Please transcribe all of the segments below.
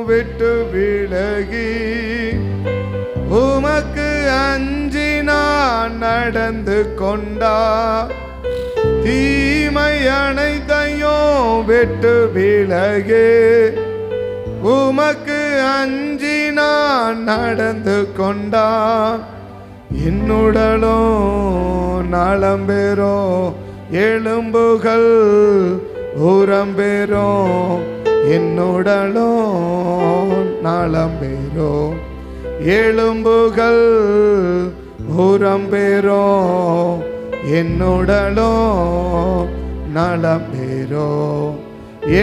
விட்டு விலகி உமக்கு அஞ்சி நான் நடந்து கொண்டா தீமை அனைத்தையும் விட்டு விலகி உமக்கு அஞ்சி நான் நடந்து கொண்டா என்னுடலும் நலம் பெறும் எலும்புகள் உரம் பெறும் என்னுடலும் நலம் பெறும் எலும்புகள் உரம் பெறும் என்னுடலும் நலம் பெறும்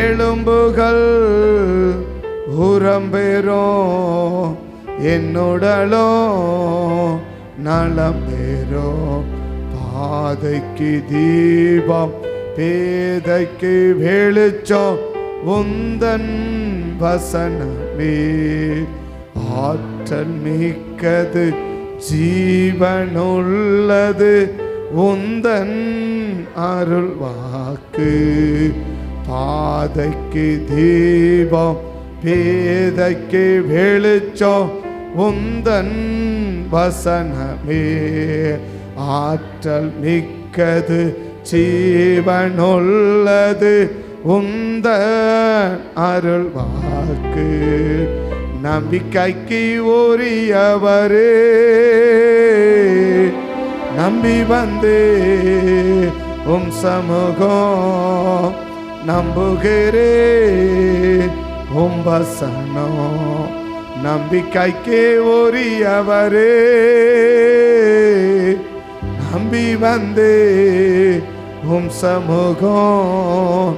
எலும்புகள் உரம் பெறும் என்னுடலும் நலம் பெறும் பாதைக்கு தீபம் பேதைக்கு வெளிச்சம் உந்தன் வசனமே ஆற்றல் மிக்கது ஜீவனுள்ளது உந்தன் அருள் வாக்கு பாதைக்கு தீபம் பேதைக்கு வெளிச்சம் உந்தன் வசனமே ஆற்றல் மிக்கது ஜீவனுள்ளது உந்தன் அருள் வாக்கு நம்பிக்கைக்கு உரியவரே நம்பி வந்தே சமூகம் நம்புகிறே வசனம் நம்பிக்கைக்கு உரியவரே நம்பி வந்தே சமூகம்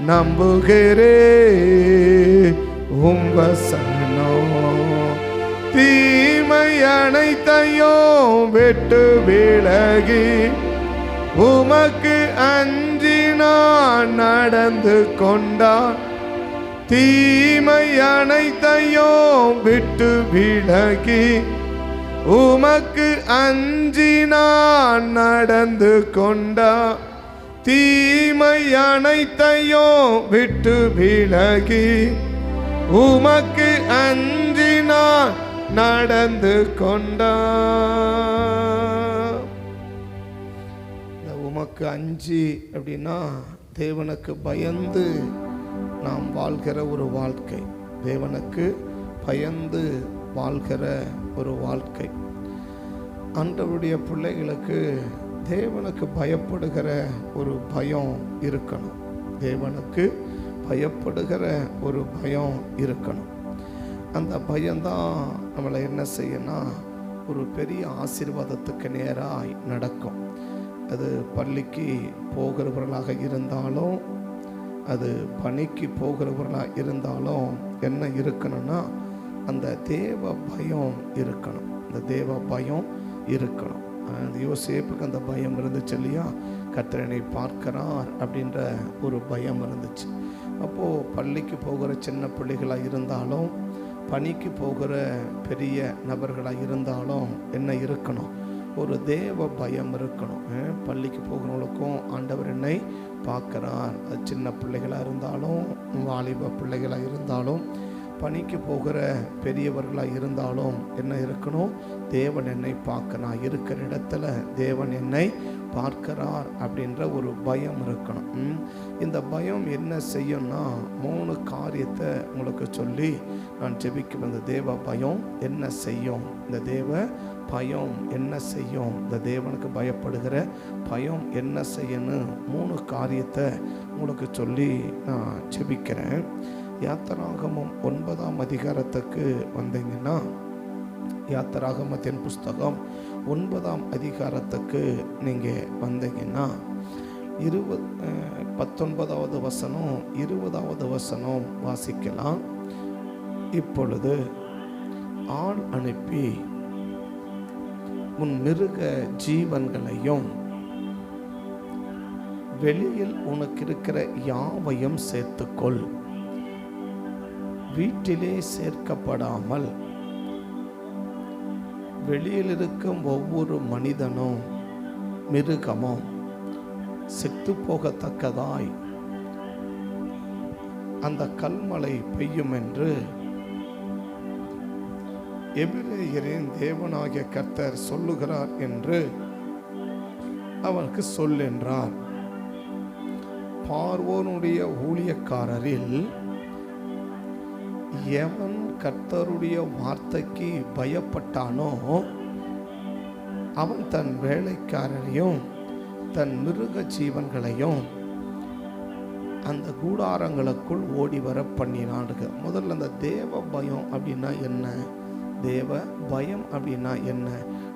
நம்புகிறே வசனம் தீமை அனைத்தையும் விட்டு விலகி உமக்கு அஞ்சி நான் நடந்து கொண்டான் தீமை அனைத்தையும் விட்டு விலகி உமக்கு அஞ்சி நான் நடந்து கொண்டான் தீமை அனைத்தையும் விட்டு விலகி உமக்கு அஞ்சி நான் நடந்து கொண்டான். உமக்கு அஞ்சி அப்படின்னா தேவனுக்கு பயந்து நாம் வாழ்கிற ஒரு வாழ்க்கை, தேவனுக்கு பயந்து வாழ்கிற ஒரு வாழ்க்கை. ஆண்டவருடைய பிள்ளைகளுக்கு தேவனுக்கு பயப்படுகிற ஒரு பயம் இருக்கணும். தேவனுக்கு பயப்படுகிற ஒரு பயம் இருக்கணும். அந்த பயம்தான் நம்மளை என்ன செய்யணும், ஒரு பெரிய ஆசீர்வாதத்துக்கு நேராக நடக்கும். அது பள்ளிக்கு போகிறவர்களாக இருந்தாலும் அது பணிக்கு போகிறவர்களாக இருந்தாலும் என்ன இருக்கணும்னா அந்த தேவ பயம் இருக்கணும். அந்த தேவ பயம் இருக்கணும். யோசேப்புக்கு அந்த பயம் இருந்துச்சு இல்லையா, கர்த்தரை பார்க்கிறார் அப்படின்ற ஒரு பயம் இருந்துச்சு. அப்போது பள்ளிக்கு போகிற சின்ன பிள்ளைகளாக இருந்தாலும் பணிக்கு போகிற பெரிய நபர்களாக இருந்தாலும் என்ன இருக்கணும், ஒரு தேவ பயம் இருக்கணும். பள்ளிக்கு போகிறவங்களுக்கும் ஆண்டவர் என்னை பார்க்கிறார். அது சின்ன பிள்ளைகளாக இருந்தாலும் வாலிப பிள்ளைகளாக இருந்தாலும் பணிக்கு போகிற பெரியவர்களாக இருந்தாலும் என்ன இருக்கணும், தேவன் என்னை பார்க்கிறார், இருக்கிற இடத்துல தேவன் என்னை பார்க்கிறார் அப்படின்ற ஒரு பயம் இருக்கணும். இந்த பயம் என்ன செய்யும்னா 3 காரியத்தை உங்களுக்கு சொல்லி நான் ஜெபிக்க வந்த தேவ பயம் என்ன செய்யும், இந்த தேவ பயம் என்ன செய்யும், இந்த தேவனுக்கு பயப்படுகிற பயம் என்ன செய்யணும் 3 காரியத்தை உங்களுக்கு சொல்லி நான் ஜெபிக்கிறேன். யாத்திராகமம் 9ஆம் அதிகாரத்துக்கு வந்தீங்கன்னா, யாத்திராகமத்தின் புஸ்தகம் 9ஆம் அதிகாரத்துக்கு நீங்கள் வந்தீங்கன்னா 19வது வசனம் 20வது வசனம் வாசிக்கலாம். இப்பொழுது ஆள் அனுப்பி உன் மிருக ஜீவன்களையும் வெளியில் உனக்கு இருக்கிற யாவையும் சேர்த்துக்கொள், வீட்டிலே சேர்க்கப்படாமல் வெளியில் இருக்கும் ஒவ்வொரு மனிதனும் மிருகமும் செத்து போகத்தக்கதாய் அந்த கல்மழை பெய்யும் என்று எபிரேயரின் தேவனாகிய கர்த்தர் சொல்லுகிறார் என்று அவனுக்கு சொல் என்றார். பார்வோனுடைய ஊழியக்காரரில் எவன் கர்த்தருடைய வார்த்தைக்கு பயப்பட்டானோ அவன் தன் வேலைக்காரரையும் தன் மிருக ஜீவன்களையும் அந்த கூடாரங்களுக்குள் ஓடி வர பண்ணினானுங்க. முதல்ல அந்த தேவ பயம் அப்படின்னா என்ன, தேவ பயம் அப்படின்னா என்ன?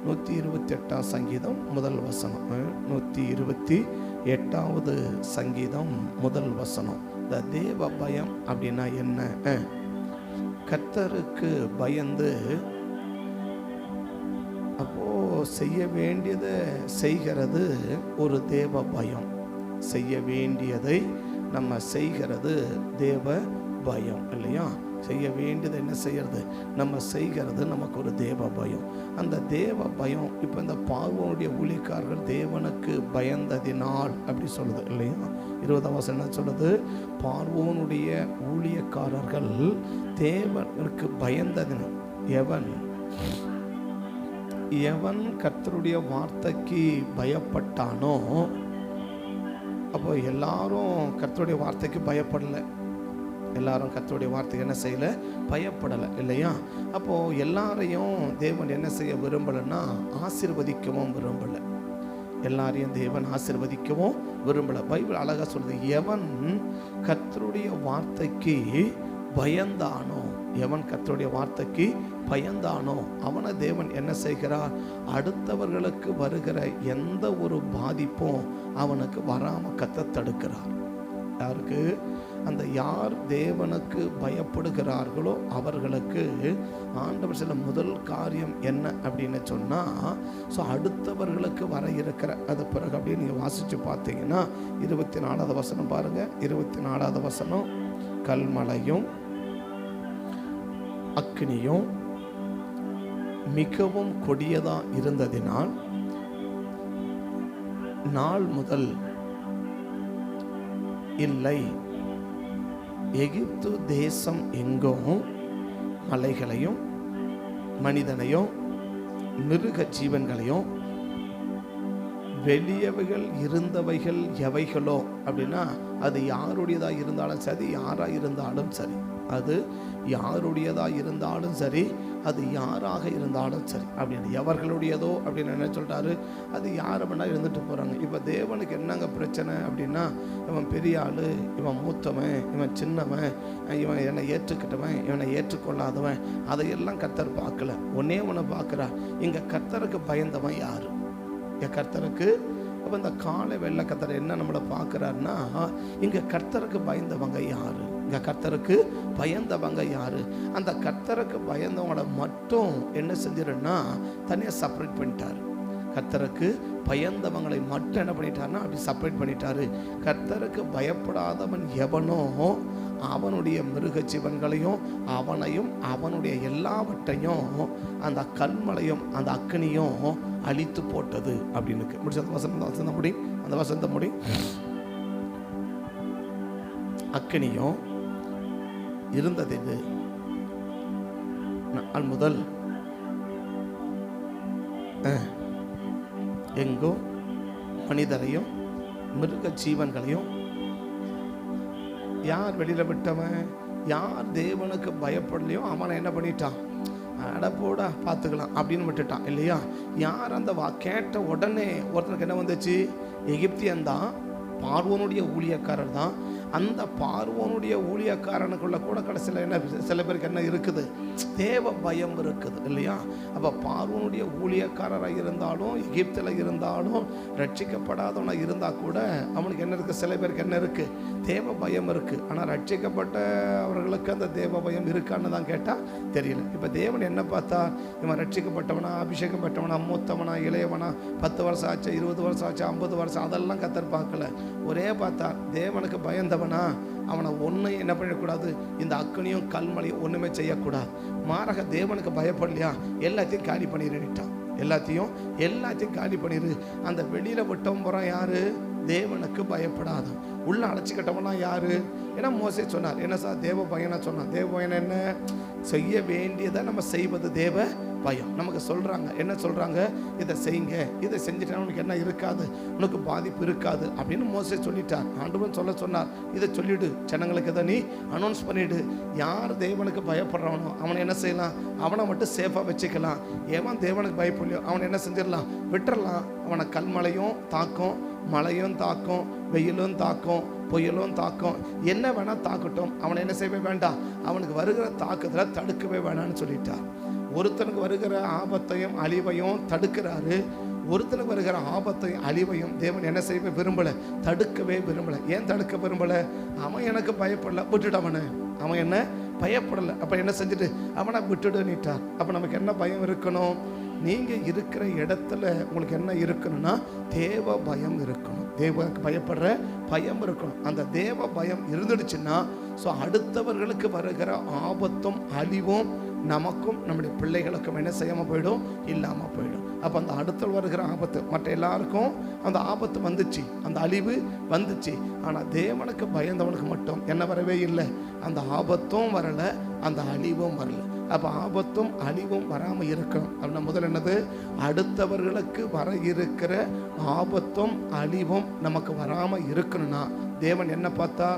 128 சங்கீதம் முதல் வசனம், 128வது சங்கீதம் முதல் வசனம். இந்த தேவ பயம் அப்படின்னா என்ன? கர்த்தருக்கு பயந்து அப்போ செய்ய வேண்டியதை செய்கிறது ஒரு தேவ பயம். செய்ய வேண்டியதை நம்ம செய்கிறது தேவ பயம் இல்லையா? செய்ய வேண்டியது என்ன செய்யறது, நம்ம செய்கிறது நமக்கு ஒரு தேவ பயம். அந்த தேவ பயம் இப்போ இந்த பார்வோனுடைய ஊழியக்காரர்கள் தேவனுக்கு பயந்ததினால் அப்படி சொல்லுது இல்லையா? 20ஆம் வசனம் என்ன சொல்லுது? பார்வோனுடைய ஊழியக்காரர்கள் தேவனுக்கு பயந்ததினால். எவன் கர்த்தருடைய வார்த்தைக்கு பயப்பட்டானோ, அப்போ எல்லாரும் கர்த்தருடைய வார்த்தைக்கு பயப்படலை, எல்லாரும் கர்த்தருடைய வார்த்தைக்கு என்ன செய்யலை, பயப்படலை இல்லையா? அப்போது எல்லாரையும் தேவன் என்ன செய்ய விரும்பலைன்னா ஆசீர்வதிக்கவும் விரும்பலை. எல்லாரையும் தேவன் ஆசீர்வதிக்கவும் விரும்பலை. பைபிள் அழகாக சொல்லுது, எவன் கர்த்தருடைய வார்த்தைக்கு பயந்தானோ, எவன் கர்த்தருடைய வார்த்தைக்கு பயந்தானோ அவனை தேவன் என்ன செய்கிறார், அடுத்தவர்களுக்கு வருகிற எந்த ஒரு பாதிப்பும் அவனுக்கு வராமல் கர்த்தர் தடுக்கிறார். யாருக்கு? அந்த யார் தேவனுக்கு பயப்படுகிறார்களோ அவர்களுக்கு ஆண்டவர் சில முதல் காரியம் என்ன அப்படின்னு சொன்னால், ஸோ அடுத்தவர்களுக்கு வர இருக்கிற அது பிறகு அப்படின்னு நீங்கள் வாசித்து பார்த்தீங்கன்னா 24வது வசனம் பாருங்கள். 24வது வசனம், கல்மழையும் அக்கினியும் மிகவும் கொடியதாக இருந்ததினால் நாள் முதல் இல்லை, எகிப்து தேசம் எங்கும் மலைகளையும் மனிதனையும் மிருக ஜீவன்களையும் வெளியவைகள் இருந்தவைகள் எவைகளோ அப்படின்னா அது யாருடையதாக இருந்தாலும் சரி, யாராக இருந்தாலும் சரி, அது யாருடையதாக இருந்தாலும் சரி, அது யாராக இருந்தாலும் சரி அப்படின்னு எவர்களுடையதோ அப்படின்னு என்ன சொல்கிறாரு, அது யார் அப்படின்னா இருந்துட்டு போகிறாங்க. இப்போ தேவனுக்கு என்னங்க பிரச்சனை அப்படின்னா, இவன் பெரிய ஆள், இவன் மூத்தவன், இவன் சின்னவன், இவன் என்னை ஏற்றுக்கிட்டவன், இவனை ஏற்றுக்கொள்ளாதவன், அதையெல்லாம் கர்த்தர் பார்க்கல. ஒன்னே ஒன்று பார்க்குறா, இங்கே கர்த்தருக்கு பயந்தவன் யார்? என் கர்த்தருக்கு. அப்போ இந்த காலை வெள்ளை கர்த்தர் என்ன நம்மளை பார்க்குறாருன்னா, இங்கே கர்த்தருக்கு பயந்தவங்க யார்? இங்கே கர்த்தருக்கு பயந்தவங்க யார்? அந்த கர்த்தருக்கு பயந்தவங்கள மட்டும் என்ன செஞ்சிருன்னா தனியாக செப்பரேட் பண்ணிட்டார். கர்த்தருக்கு பயந்தவங்களை மட்டும் என்ன பண்ணிட்டாருன்னா அப்படி செப்பரேட் பண்ணிட்டாரு. கர்த்தருக்கு பயப்படாதவன் எவனோ அவனுடைய மிருக ஜீவன்களையும் அவனையும் அவனுடைய எல்லாவற்றையும் அந்த கல்மலையும் அந்த அக்கினியும் அழித்து போட்டது அப்படின்னு முடிச்சு. அந்த வசந்த முடி, அந்த வசந்த முடி, அக்கினியும் இருந்தது இது நாள் முதல் எங்கும் மனிதரையும் மிருக ஜீவன்களையும். யார் வெளியில விட்டவன்? யார் தேவனுக்கு பயப்படலையோ அவனை என்ன பண்ணிட்டான், அடப்போடா பார்த்துக்கலாம் அப்படின்னு விட்டுட்டான் இல்லையா? யார் அந்த கேட்ட உடனே ஒருத்தனுக்கு என்ன வந்துச்சு, எகிப்தியன் தான், பார்வோனுடைய ஊழியக்காரர் தான். அந்த பார்வோனுடைய ஊழியக்காரனுக்குள்ள கூட கடைசியில் என்ன சில பேருக்கு என்ன இருக்குது, தேவ பயம் இருக்குது இல்லையா? அப்போ பார்வோனுடைய ஊழியக்காரராக இருந்தாலும் எகிப்தில் இருந்தாலும் ரட்சிக்கப்படாதவனாக இருந்தால் கூட அவனுக்கு என்ன இருக்குது, சில பேருக்கு என்ன இருக்குது, தேவ பயம் இருக்குது. ஆனால் ரட்சிக்கப்பட்டவர்களுக்கு அந்த தேவ பயம் இருக்கான்னு தான் கேட்டால் தெரியல. இப்போ தேவன் என்ன பார்த்தா, இவன் ரட்சிக்கப்பட்டவனா, அபிஷேகம் பெற்றவனா, மூத்தவனா, இளையவனா, 10 வருஷம் ஆச்சு, 20 வருஷம் ஆச்சு, 50 வருஷம், அதெல்லாம் கர்த்தர் பார்க்கல. ஒரே பார்த்தா தேவனுக்கு பயந்தவனா அவனை ஒன்று என்ன பண்ணக்கூடாது, இந்த அக்கினியும் கல்மலையும் ஒன்றுமே செய்யக்கூடாது. மாறாக தேவனுக்கு பயப்படலையா, எல்லாத்தையும் காலி பண்ணிடுட்டான். எல்லாத்தையும் காலி பண்ணிடு. அந்த வெளியில் விட்டவன் போகிறான் யாரு, தேவனுக்கு பயப்படாத. உள்ள அழைச்சிக்கிட்டவனா யாரு? ஏன்னா மோசே சொன்னார், என்ன சார் தேவ பயனா சொன்னான். தேவ பயன் என்ன? செய்ய வேண்டியதை நம்ம செய்வது தேவ பயம். நமக்கு சொல்றாங்க, என்ன சொல்றாங்க, இதை செய்யுங்க, இதை செஞ்சுட்டா உனக்கு என்ன இருக்காது, உனக்கு பாதிப்பு இருக்காது அப்படின்னு மோசே சொல்லிட்டார். ஆண்டவன் சொல்ல சொன்னார், இதை சொல்லிடு, ஜனங்களுக்கு இதை நீ அனௌன்ஸ் பண்ணிடு. யார் தேவனுக்கு பயப்படுறவனோ அவனை என்ன செய்யலாம், அவனை மட்டும் சேஃபாக வச்சுக்கலாம். ஏன் தேவனுக்கு பயப்படலையோ அவனை என்ன செஞ்சிடலாம், விட்டுறலாம். அவனை கல்மழையும் தாக்கும், மழையும் தாக்கும், வெயிலும் தாக்கும், புயலும் தாக்கும், என்ன வேணா தாக்கட்டும், அவனை என்ன செய்யவே வேண்டாம், அவனுக்கு வருகிற தாக்குதலை தடுக்கவே வேணான்னு சொல்லிட்டார். ஒருத்தனுக்கு வருகிற ஆபத்தையும் அழிவையும் தடுக்கிறாரு. ஒருத்தனுக்கு வருகிற ஆபத்தையும் அழிவையும் தேவன் என்ன செய்ய விரும்பலை, தடுக்கவே விரும்பலை. ஏன் தடுக்க விரும்பலை, அவன் எனக்கு பயப்படல, விட்டுட்டு அவன் என்ன பயப்படலை, அப்போ என்ன செஞ்சுட்டு அவனை விட்டுடுன்னுட்டார். அப்போ நமக்கு என்ன பயம் இருக்கணும், நீங்கள் இருக்கிற இடத்துல உங்களுக்கு என்ன இருக்கணும்னா தேவ பயம் இருக்கணும், தேவனுக்கு பயப்படுற பயம் இருக்கணும். அந்த தேவ பயம் இருந்துடுச்சுன்னா ஸோ அடுத்தவர்களுக்கு வருகிற ஆபத்தும் அழிவும் நமக்கும் நம்முடைய பிள்ளைகளுக்கும் என்ன செய்யாமல் போயிடும், இல்லாமல் போயிடும். அப்போ அந்த அடுத்த வருகிற ஆபத்து மற்ற எல்லாருக்கும் அந்த ஆபத்து வந்துச்சு, அந்த அழிவு வந்துச்சு. ஆனால் தேவனுக்கு பயந்தவனுக்கு மட்டும் என்ன வரவே இல்லை, அந்த ஆபத்தும் வரலை, அந்த அழிவும் வரலை. அப்போ ஆபத்தும் அழிவும் வராமல் இருக்கணும் அப்படின்னா முதல் என்னது, அடுத்தவர்களுக்கு வர இருக்கிற ஆபத்தும் அழிவும் நமக்கு வராமல் இருக்கணும்னா தேவன் என்ன பார்த்தா,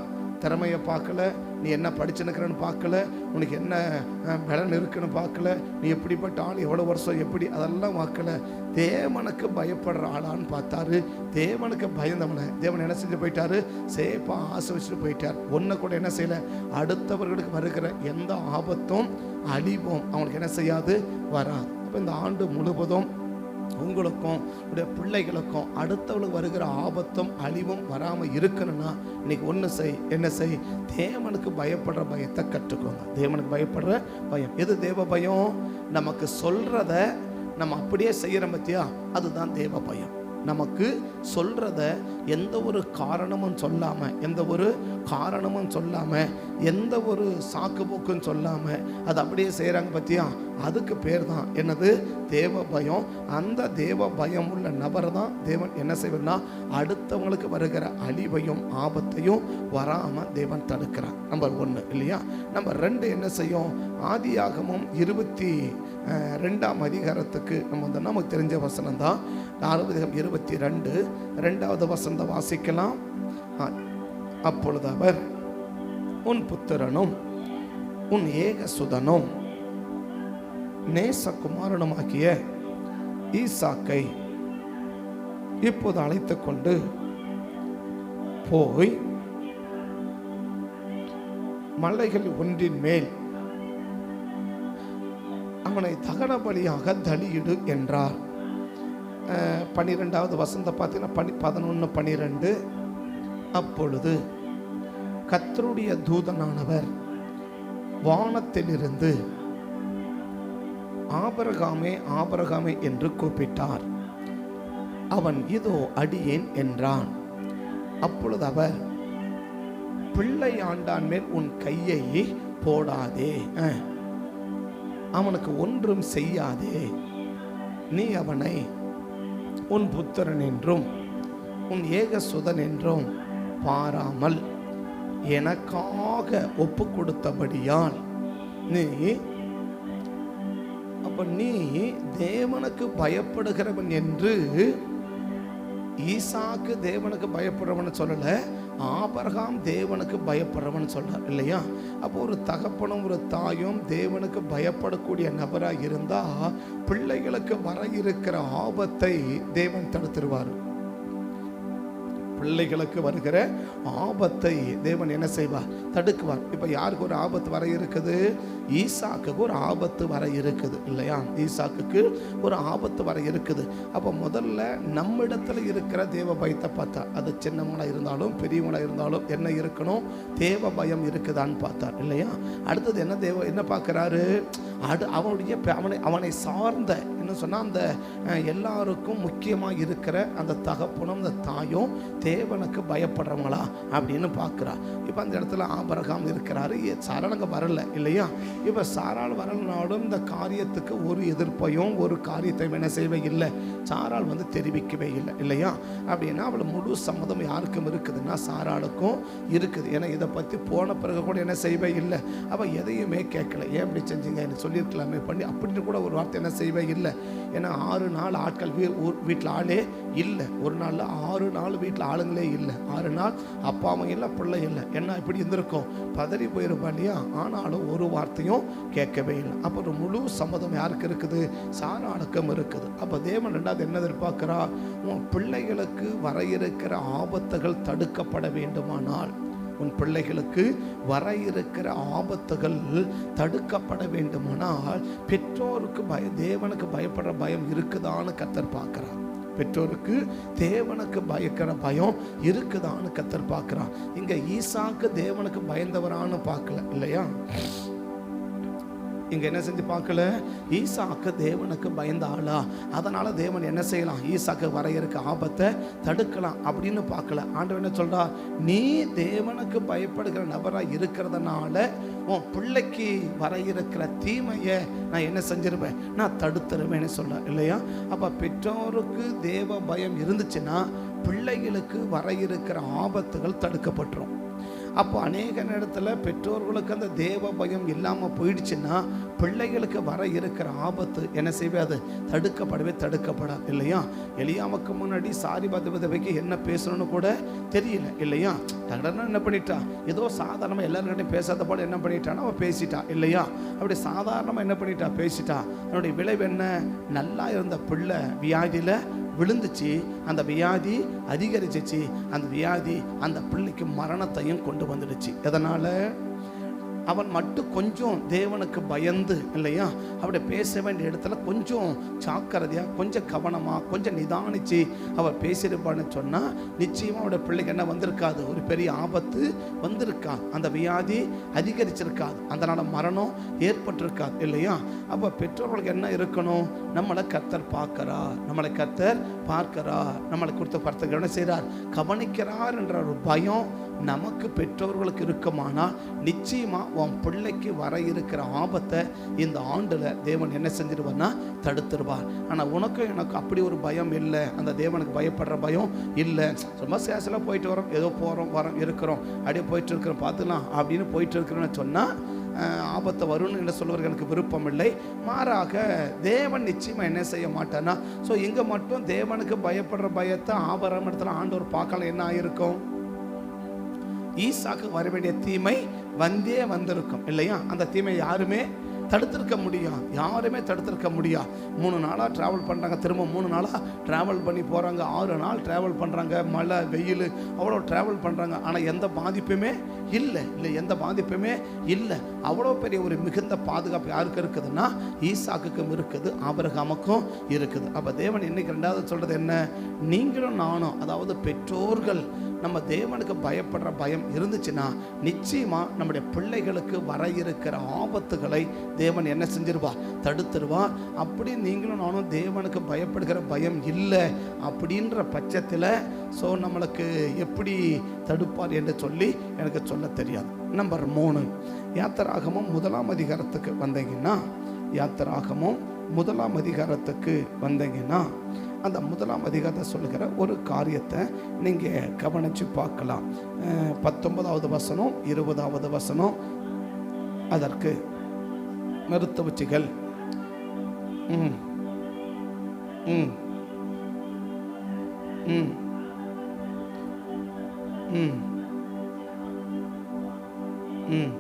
திறமையை பார்க்கல, நீ என்ன படிச்சுன்னுக்கிறன்னு பார்க்கல, உனக்கு என்ன பலன் இருக்குன்னு பார்க்கல, நீ எப்படிப்பட்ட ஆள், எவ்வளோ வருஷம் எப்படி, அதெல்லாம் பார்க்கல. தேவனுக்கு பயப்படுற ஆளான்னு பார்த்தாரு. தேவனுக்கு பயந்தவனை தேவன் என்ன செஞ்சு போயிட்டாரு, சேஃபாக ஆசை வச்சுட்டு போயிட்டார். ஒன்றை கூட என்ன செய்யலை, அடுத்தவர்களுக்கு வருகிற எந்த ஆபத்தும் அழிவும் அவனுக்கு என்ன செய்யாது, வராது. அப்போ இந்த ஆண்டு முழுவதும் உங்களுக்கும் உடைய பிள்ளைகளுக்கும் அடுத்தவளுக்கு வருகிற ஆபத்தும் அழிவும் வராமல் இருக்கணும்னா இன்னைக்கு ஒன்று செய், என்ன செய், தேவனுக்கு பயப்படுற பயத்தை கற்றுக்கோங்க. தேவனுக்கு பயப்படுற பயம் எது, தேவ பயம். நமக்கு சொல்றத நம்ம அப்படியே செய்யறோம் பத்தியா, அதுதான் தேவ பயம். நமக்கு சொல்றத எந்த ஒரு காரணமும் சொல்லாம, எந்த ஒரு காரணமும் சொல்லாம, எந்த ஒரு சாக்கு போக்குன்னு சொல்லாம அது அப்படியே செய்யறாங்க பத்தியா, அதுக்கு பேர் தான் என்னது, தேவ பயம். அந்த தேவ பயம் உள்ள நபர் தான் தேவன் என்ன செய்வனா அடுத்தவங்களுக்கு வருகிற அழிவையும் ஆபத்தையும் வராம தேவன் தடுக்கிறார். நம்பர் 1 இல்லையா. நம்பர் 2 என்ன செய்யும், ஆதியாகமம் 22ஆம் அதிகாரத்துக்கு நம்ம வந்து நமக்கு தெரிஞ்ச வசனம் தான் 22 2வது வசனத்தை வாசிக்கலாம். அப்பொழுது அவர் உன் புத்திரனும் உன் ஏகசுதனும் நேசகுமாரனுமாகிய ஈசாக்கை இப்போது அழைத்து கொண்டு போய் மலைகள் ஒன்றின் மேல் அவனை தகன பலியாக தலியிடு என்றார். 12வது வசனத்தை பார்த்தீங்கன்னா 11 12. அப்பொழுது கர்த்தருடைய தூதனானவர் வானத்திலிருந்து ஆபிரகாமே ஆபிரகாமே என்று கூப்பிட்டார். அவன் இதோ அடியேன் என்றான். அப்பொழுது அவர், பிள்ளை ஆண்டான் மேல் உன் கையை போடாதே, அவனுக்கு ஒன்றும் செய்யாதே, நீ அவனை உன் புத்திரன் என்றும் உன் ஏகசுதன் என்றும் பாராமல் எனக்காக ஒப்பு கொடுத்தபடியால் நீ தேவனுக்கு பயப்படுகிறவன் என்று, ஈசாக்கு தேவனுக்கு பயப்படுறவன் சொல்லல, ஆபிரகாம் தேவனுக்கு பயப்படுறவன் சொல்றார் இல்லையா. அப்போ ஒரு தகப்பனும் ஒரு தாயும் தேவனுக்கு பயப்படக்கூடிய நபராக இருந்தா பிள்ளைகளுக்கு வர இருக்கிற ஆபத்தை தேவன் தடுத்துருவார். பிள்ளைகளுக்கு வருகிற ஆபத்தை தேவன் என்ன செய்வார், தடுக்குவார். இப்ப யாருக்கு ஒரு ஆபத்து வர இருக்குது, ஈசாக்குக்கு ஒரு ஆபத்து வர இருக்குது இல்லையா. ஈசாக்குக்கு ஒரு ஆபத்து வர இருக்குது. அப்ப முதல்ல நம்மிடத்துல இருக்கிற தேவ பயத்தை பார்த்தா, அது சின்னவங்களா இருந்தாலும் பெரியவங்களா இருந்தாலும் என்ன இருக்கணும், தேவ பயம் இருக்குதான்னு பார்த்தார் இல்லையா. அடுத்தது என்ன பார்க்கிறாரு, அவனுடைய அவனை சார்ந்த என்ன சொன்னால் அந்த எல்லாருக்கும் முக்கியமாக இருக்கிற அந்த தகப்பனும் அந்த தாயும் தேவனுக்கு பயப்படுறவங்களா அப்படின்னு பார்க்குறா. இப்போ அந்த இடத்துல ஆபிரகாம் இருக்கிறாரு. சாராள் அங்கே வரல இல்லையா? இப்போ சாராள் வரலனாலும் இந்த காரியத்துக்கு ஒரு எதிர்ப்பையும் ஒரு காரியத்தை என்ன செய்யவே இல்லை, சாராள் தெரிவிக்கவே இல்லை இல்லையா? அப்படின்னா அவள் முழு சம்மதம் யாருக்கும் இருக்குதுன்னா சாராளுக்கும் இருக்குது. ஏன்னா இதை பற்றி போன பிறகு கூட என்ன செய்வே இல்லை, அவள் எதையுமே கேட்கல. ஏன் இப்படி செஞ்சீங்க என்ன சொல்லியிருக்கலாமே பண்ணி அப்படின்னு கூட ஒரு வார்த்தை என்ன செய்வே இல்லை. ஏன்னா 6 நாள் ஆட்கள் வீட்டில் ஆளே இல்லை. ஒரு நாளில் 6 நாள் வீட்டில் ஆளுங்களே இல்லை. 6 நாள் அப்பா அம்மா இல்லை, பிள்ளை இல்லை. என்ன இப்படி இருந்திருக்கும், பதறி போயிருப்பா இல்லையா? ஆனாலும் ஒரு வார்த்தையும் கேட்கவே இல்லை. அப்போ ஒரு முழு சம்மதம் யாருக்கு இருக்குது, சாராளுக்கும் இருக்குது. அப்போ தேவன் ரெண்டாவது என்ன எதிர்பார்க்கிறா, உன் பிள்ளைகளுக்கு வர இருக்கிற ஆபத்துகள் தடுக்கப்பட வேண்டுமானால், உன் பிள்ளைகளுக்கு வர இருக்கிற ஆபத்துகள் தடுக்கப்பட வேண்டுமானால் பெற்றோருக்கு தேவனுக்கு பயப்படுற பயம் இருக்குதான்னு கர்த்தர் பார்க்கிறார். பெற்றோருக்கு தேவனுக்கு பயக்கிற பயம் இருக்குதான்னு கர்த்தர் பார்க்கிறார். இங்க ஈசாக்கு தேவனுக்கு பயந்தவரான்னு பார்க்கல இல்லையா? இங்க என்ன செஞ்சு பார்க்கல, ஈசாக்கு தேவனுக்கு பயந்த ஆளா, அதனால தேவன் என்ன செய்யலாம், ஈசாக்கு வர இருக்க ஆபத்தை தடுக்கலாம் அப்படின்னு பார்க்கல. ஆண்டவர் என்ன சொல்றா, நீ தேவனுக்கு பயப்படுகிற நபரா இருக்கிறதுனால உன் பிள்ளைக்கு வர இருக்கிற தீமையை நான் என்ன செஞ்சிருவேன், நான் தடுத்துருவேன்னு சொல்ல இல்லையா? அப்ப பெற்றோருக்கு தேவ பயம் இருந்துச்சுன்னா பிள்ளைகளுக்கு வர இருக்கிற ஆபத்துகள் தடுக்கப்பட்டுரும். அப்போ அநேக நேரத்தில் பெற்றோர்களுக்கு அந்த தேவ பயம் இல்லாமல் போயிடுச்சுன்னா பிள்ளைகளுக்கு வர இருக்கிற ஆபத்து என்ன செய்யாது, தடுக்கப்படாது இல்லையா? எலியாவுக்கு முன்னாடி சாரிபாத் விதவைக்கு என்ன பேசணும்னு கூட தெரியல இல்லையா? தடனை என்ன பண்ணிட்டா, ஏதோ சாதாரணமாக எல்லாருக்கிட்டையும் பேசாத போல என்ன பண்ணிட்டான்னா அவள் பேசிட்டா இல்லையா? அப்படி சாதாரணமாக என்ன பண்ணிட்டா, பேசிட்டா. அதனுடைய விளைவு என்ன, நல்லா இருந்த பிள்ளை வியாதியில் விழுந்துச்சு, அந்த வியாதி அதிகரிச்சிச்சு, அந்த வியாதி அந்த பிள்ளைக்கு மரணத்தையும் கொண்டு வந்துடுச்சு. எதனால, அவன் மட்டும் கொஞ்சம் தேவனுக்கு பயந்து இல்லையா, அப்படி பேச வேண்டிய இடத்துல கொஞ்சம் ஜாக்கிரதையா, கொஞ்சம் கவனமா, கொஞ்சம் நிதானிச்சு அவள் பேசியிருப்பான்னு சொன்னா நிச்சயமா அவருடைய பிள்ளைக்கு என்ன வந்திருக்காது, ஒரு பெரிய ஆபத்து வந்திருக்காது, அந்த வியாதி அதிகரிச்சிருக்காது, அதனால மரணம் ஏற்பட்டிருக்காது இல்லையா? அப்ப பெற்றோர்களுக்கு என்ன இருக்கணும், நம்மளை கர்த்தர் பார்க்கிறார், நம்மளை கர்த்தர் பார்க்கிறார், நம்மளை கொடுத்த பர்த்தர் என்ன செய்கிறார், கவனிக்கிறார் என்ற ஒரு பயம் நமக்கு பெற்றோர்களுக்கு இருக்குமானால் நிச்சயமா உன் பிள்ளைக்கு வர இருக்கிற ஆபத்தை இந்த ஆண்டுல தேவன் என்ன செஞ்சிருவார்னா தடுத்துருவார். ஆனா உனக்கும் எனக்கு அப்படி ஒரு பயம் இல்லை, அந்த தேவனுக்கு பயப்படுற பயம் இல்லை. சும்மா சேசல போயிட்டு வரோம், ஏதோ போறோம் வரோம் இருக்கிறோம், அப்படியே போயிட்டு இருக்கிறோம், பார்த்துலாம் அப்படின்னு போயிட்டு இருக்கிறோன்னு சொன்னா ஆபத்தை வரும்னு என்ன சொல்லுவார்கள், எனக்கு விருப்பம் இல்லை. மாறாக தேவன் நிச்சயமா என்ன செய்ய மாட்டானா. ஸோ இங்க மட்டும் தேவனுக்கு பயப்படுற பயத்தை ஆபரம் இடத்துல ஆண்டவர் பார்க்கலாம், என்ன ஆயிருக்கும், ஈசாக்கு வர வேண்டிய தீமை வந்திருக்கும் இல்லையா? அந்த தீமை யாருமே தடுத்திருக்க முடியும், யாருமே தடுத்திருக்க முடியாது. 3 நாளாக ட்ராவல் பண்ணுறாங்க, திரும்ப 3 நாளாக ட்ராவல் பண்ணி போகிறாங்க, 6 நாள் ட்ராவல் பண்ணுறாங்க, மழை வெயில் அவ்வளோ ட்ராவல் பண்ணுறாங்க. ஆனால் எந்த பாதிப்புமே இல்லை, எந்த பாதிப்புமே இல்லை. அவ்வளோ பெரிய ஒரு மிகுந்த பாதுகாப்பு யாருக்கு இருக்குதுன்னா ஈசாக்குக்கும் இருக்குது, ஆபிரகாமுக்கும் இருக்குது. அப்போ தேவன் இன்னைக்கு ரெண்டாவது சொல்கிறது என்ன, நீங்களும் நானும், அதாவது பெற்றோர்கள் நம்ம தேவனுக்கு பயப்படுற பயம் இருந்துச்சுன்னா நிச்சயமா நம்முடைய பிள்ளைகளுக்கு வர இருக்கிற ஆபத்துகளை தேவன் என்ன செஞ்சிருவா, தடுத்துருவா. அப்படி நீங்களும் நானும் தேவனுக்கு பயப்படுகிற பயம் இல்லை அப்படின்ற பட்சத்தில் ஸோ நம்மளுக்கு எப்படி தடுப்பார் என்று சொல்லி எனக்கு சொல்ல தெரியாது. நம்பர் 3, யாத்திராகமம் 1ஆம் அதிகாரத்துக்கு வந்தீங்கன்னா, யாத்திராகமம் 1ஆம் அதிகாரத்துக்கு வந்தீங்கன்னா அந்த 1ஆம் அதிகாரத்தை சொல்லுகிற ஒரு காரியத்தை நீங்கள் கவனித்து பார்க்கலாம். 19வது வசனம் 20வது வசனம், அதற்கு மருத்துவச்சிகள் ம் ம் ம் ம் ம்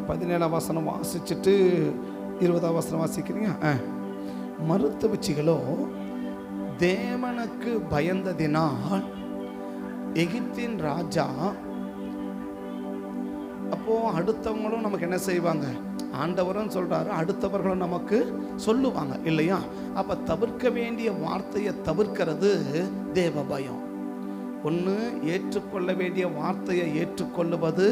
17ஆம் வசனம் வாசிச்சுட்டு 20ஆம் வசனம் வாசிக்கிறீங்க. மருத்துவச்சிகளோ தேவனுக்கு பயந்ததினால் எகிப்தின் ராஜா, அப்போ அடுத்தவங்களும் நமக்கு என்ன செய்வாங்க, ஆண்டவரும் சொல்றாரு, அடுத்தவர்களும் நமக்கு சொல்லுவாங்க இல்லையா? அப்ப தவிர்க்க வேண்டிய வார்த்தையை தவிர்க்கிறது தேவ பயம். ஒன்று ஏற்றுக்கொள்ள வேண்டிய வார்த்தையை ஏற்றுக்கொள்ளுவது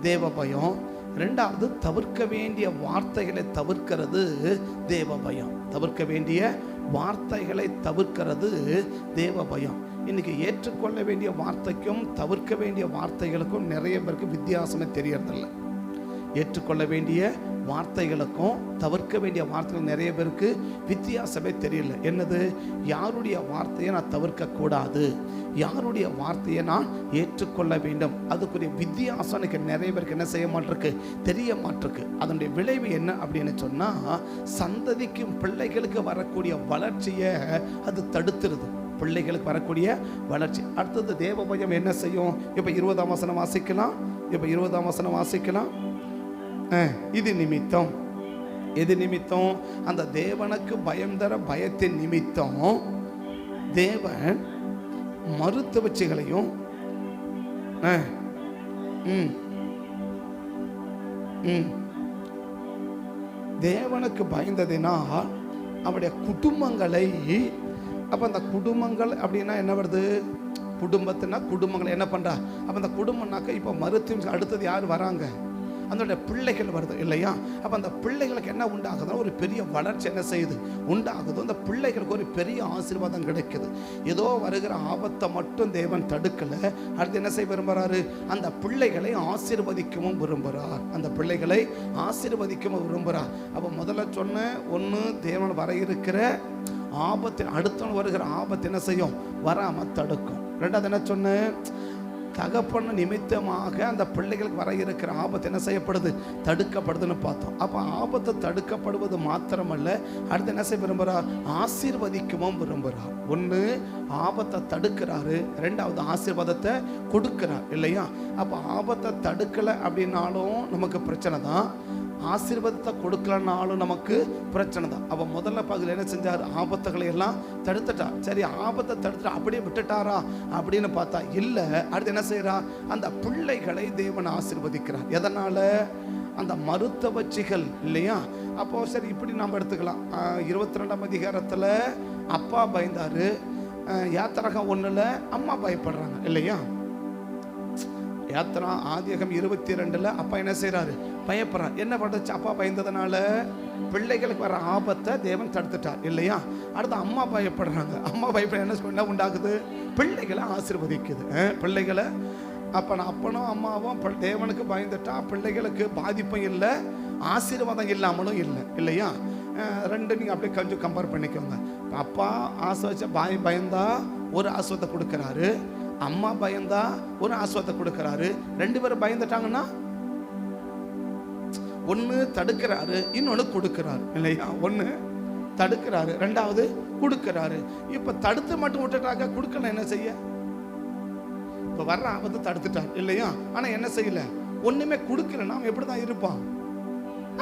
தேவ பயம், ரெண்டாவது, தவிர்க்க வேண்டிய வார்த்தைகளை தவிர்க்கிறது தேவ பயம். தவிர்க்க வேண்டிய வார்த்தைகளை தவிர்க்கிறது தேவ பயம். இன்னைக்கு ஏற்றுக்கொள்ள வேண்டிய வார்த்தைக்கும் தவிர்க்க வேண்டிய வார்த்தைகளுக்கும் நிறைய பேருக்கு வித்தியாசமே தெரியறதில்லை. ஏற்றுக்கொள்ள வேண்டிய வார்த்தைகளுக்கும் தவிர்க்க வேண்டிய வார்த்தைகள் நிறைய பேருக்கு வித்தியாசமே தெரியல. என்னது? யாருடைய வார்த்தையை நான் தவிர்க்க கூடாது, யாருடைய வார்த்தையை நான் ஏற்றுக்கொள்ள வேண்டும், அதுக்குரிய வித்தியாசம் எனக்கு நிறைய பேருக்கு என்ன செய்ய மாட்டிருக்கு, தெரிய மாட்டிருக்கு. அதனுடைய விளைவு என்ன அப்படின்னு சொன்னா, சந்ததிக்கும் பிள்ளைகளுக்கு வரக்கூடிய வளர்ச்சியை அது தடுத்துருது. பிள்ளைகளுக்கு வரக்கூடிய வளர்ச்சி. அடுத்தது தேவ பயம் என்ன செய்யும்? இப்ப 20ஆம் வசனம் வாசிக்கலாம். இப்ப 20ஆம் வசனம் வாசிக்கலாம். இது நிமித்தம், எது நிமித்தம்? அந்த தேவனுக்கு பயம் தர பயத்தின் நிமித்தம் தேவன் மருத்துவச்சிகளையும் தேவனுக்கு பயந்ததினால் அவருடைய குடும்பங்களை, அப்ப அந்த குடும்பங்கள் அப்படின்னா என்ன வருது? குடும்பத்தினா குடும்பங்களை என்ன பண்றா? அப்ப அந்த குடும்பம்னாக்க இப்ப மருத்துவம் அடுத்தது யார் வராங்க? அதோட பிள்ளைகள் வருது இல்லையா? அப்போ அந்த பிள்ளைகளுக்கு என்ன உண்டாகுதுன்னா ஒரு பெரிய வளர்ச்சி என்ன செய்யுது, உண்டாகுது. அந்த பிள்ளைகளுக்கு ஒரு பெரிய ஆசீர்வாதம் கிடைக்குது. ஏதோ வருகிற ஆபத்தை மட்டும் தேவன் தடுக்கலை. அடுத்து என்ன செய்ய விரும்புகிறாரு? அந்த பிள்ளைகளை ஆசீர்வதிக்கவும் விரும்புகிறார். அந்த பிள்ளைகளை ஆசீர்வதிக்கவும் விரும்புகிறார். அப்போ முதல்ல சொன்ன ஒன்று, தேவன் வர இருக்கிற ஆபத்து, அடுத்தவன் வருகிற ஆபத்து என்ன செய்யும், வராமல் தடுக்கும். ரெண்டாவது என்ன சொன்னேன்? தகப்பன நிமித்தமாக அந்த பிள்ளைகளுக்கு வர இருக்கிற ஆபத்து என்ன செய்யப்படுது, தடுக்கப்படுதுன்னு பார்த்தோம். அப்போ ஆபத்து தடுக்கப்படுவது மாத்திரமல்ல, அடுத்து என்ன செய்ய விரும்புகிறார்? ஆசீர்வதிக்கவும் விரும்புகிறார். ஒன்று ஆபத்தை தடுக்கிறாரு, ரெண்டாவது ஆசீர்வாதத்தை கொடுக்கிறார் இல்லையா? அப்போ ஆபத்தை தடுக்கலை அப்படின்னாலும் நமக்கு பிரச்சனை தான், ஆசீர்வாதத்தை கொடுக்கலனாலும் நமக்கு பிரச்சனை தான். அப்போ முதல்ல பகுதியில் என்ன செஞ்சார்? ஆபத்துகளை எல்லாம் தடுத்துட்டார். சரி, ஆபத்தை தடுத்துட்டா அப்படியே விட்டுட்டாரா அப்படின்னு பார்த்தா இல்லை. அடுத்து என்ன செய்யறா? அந்த பிள்ளைகளை தேவன் ஆசீர்வதிக்கிறார். எதனால? அந்த மருத்துவச்சிகள் இல்லையா? அப்போ சரி, இப்படி நம்ம எடுத்துக்கலாம். 22ஆம் அதிகாரத்தில் அப்பா பயந்தாரு, யாத்திராகம் 1ல் அம்மா பயப்படுறாங்க இல்லையா? யாத்திரா ஆதியாகமம் 22ல் அப்பா என்ன செய்யறாரு? பயப்படுறார். என்ன பண்ணுச்சு? அப்பா பயந்ததுனால பிள்ளைகளுக்கு வர ஆபத்தை தேவன் தடுத்துட்டார் இல்லையா? அடுத்து அம்மா பயப்படுறாங்க. அம்மா பயப்பட என்ன உண்டாகுது? பிள்ளைகளை ஆசீர்வதிக்குது. பிள்ளைகளை அப்பனும் அம்மாவும் தேவனுக்கு பயந்துட்டா பிள்ளைகளுக்கு பாதிப்பும் இல்லை, ஆசீர்வாதம் இல்லாமலும் இல்லை இல்லையா? ரெண்டு நீங்கள் அப்படியே கொஞ்சம் கம்பேர் பண்ணிக்கோங்க. அப்பா ஆசை வச்ச பயந்தா ஒரு ஆசீர்வாதத்தை கொடுக்குறாரு, அம்மா பயந்தா ஒரு ஆசீர்வாதத்தை கொடுக்கிறாரு. ரெண்டு பேரும் பயந்துட்டாங்கன்னா ஒன்று தடுக்கிறாரு, இன்னொன்று கொடுக்கிறாரு இல்லையா? ஒன்று தடுக்கிறாரு, ரெண்டாவது கொடுக்கிறாரு. இப்ப தடுத்து மட்டும் விட்டுட்டாக்க கொடுக்கல என்ன செய்ய? இப்ப வர்ற ஆபத்தை தடுத்துட்டார் இல்லையா? ஆனா என்ன செய்யல? ஒண்ணுமே கொடுக்கலன்னா அவன் எப்படிதான் இருப்பான்?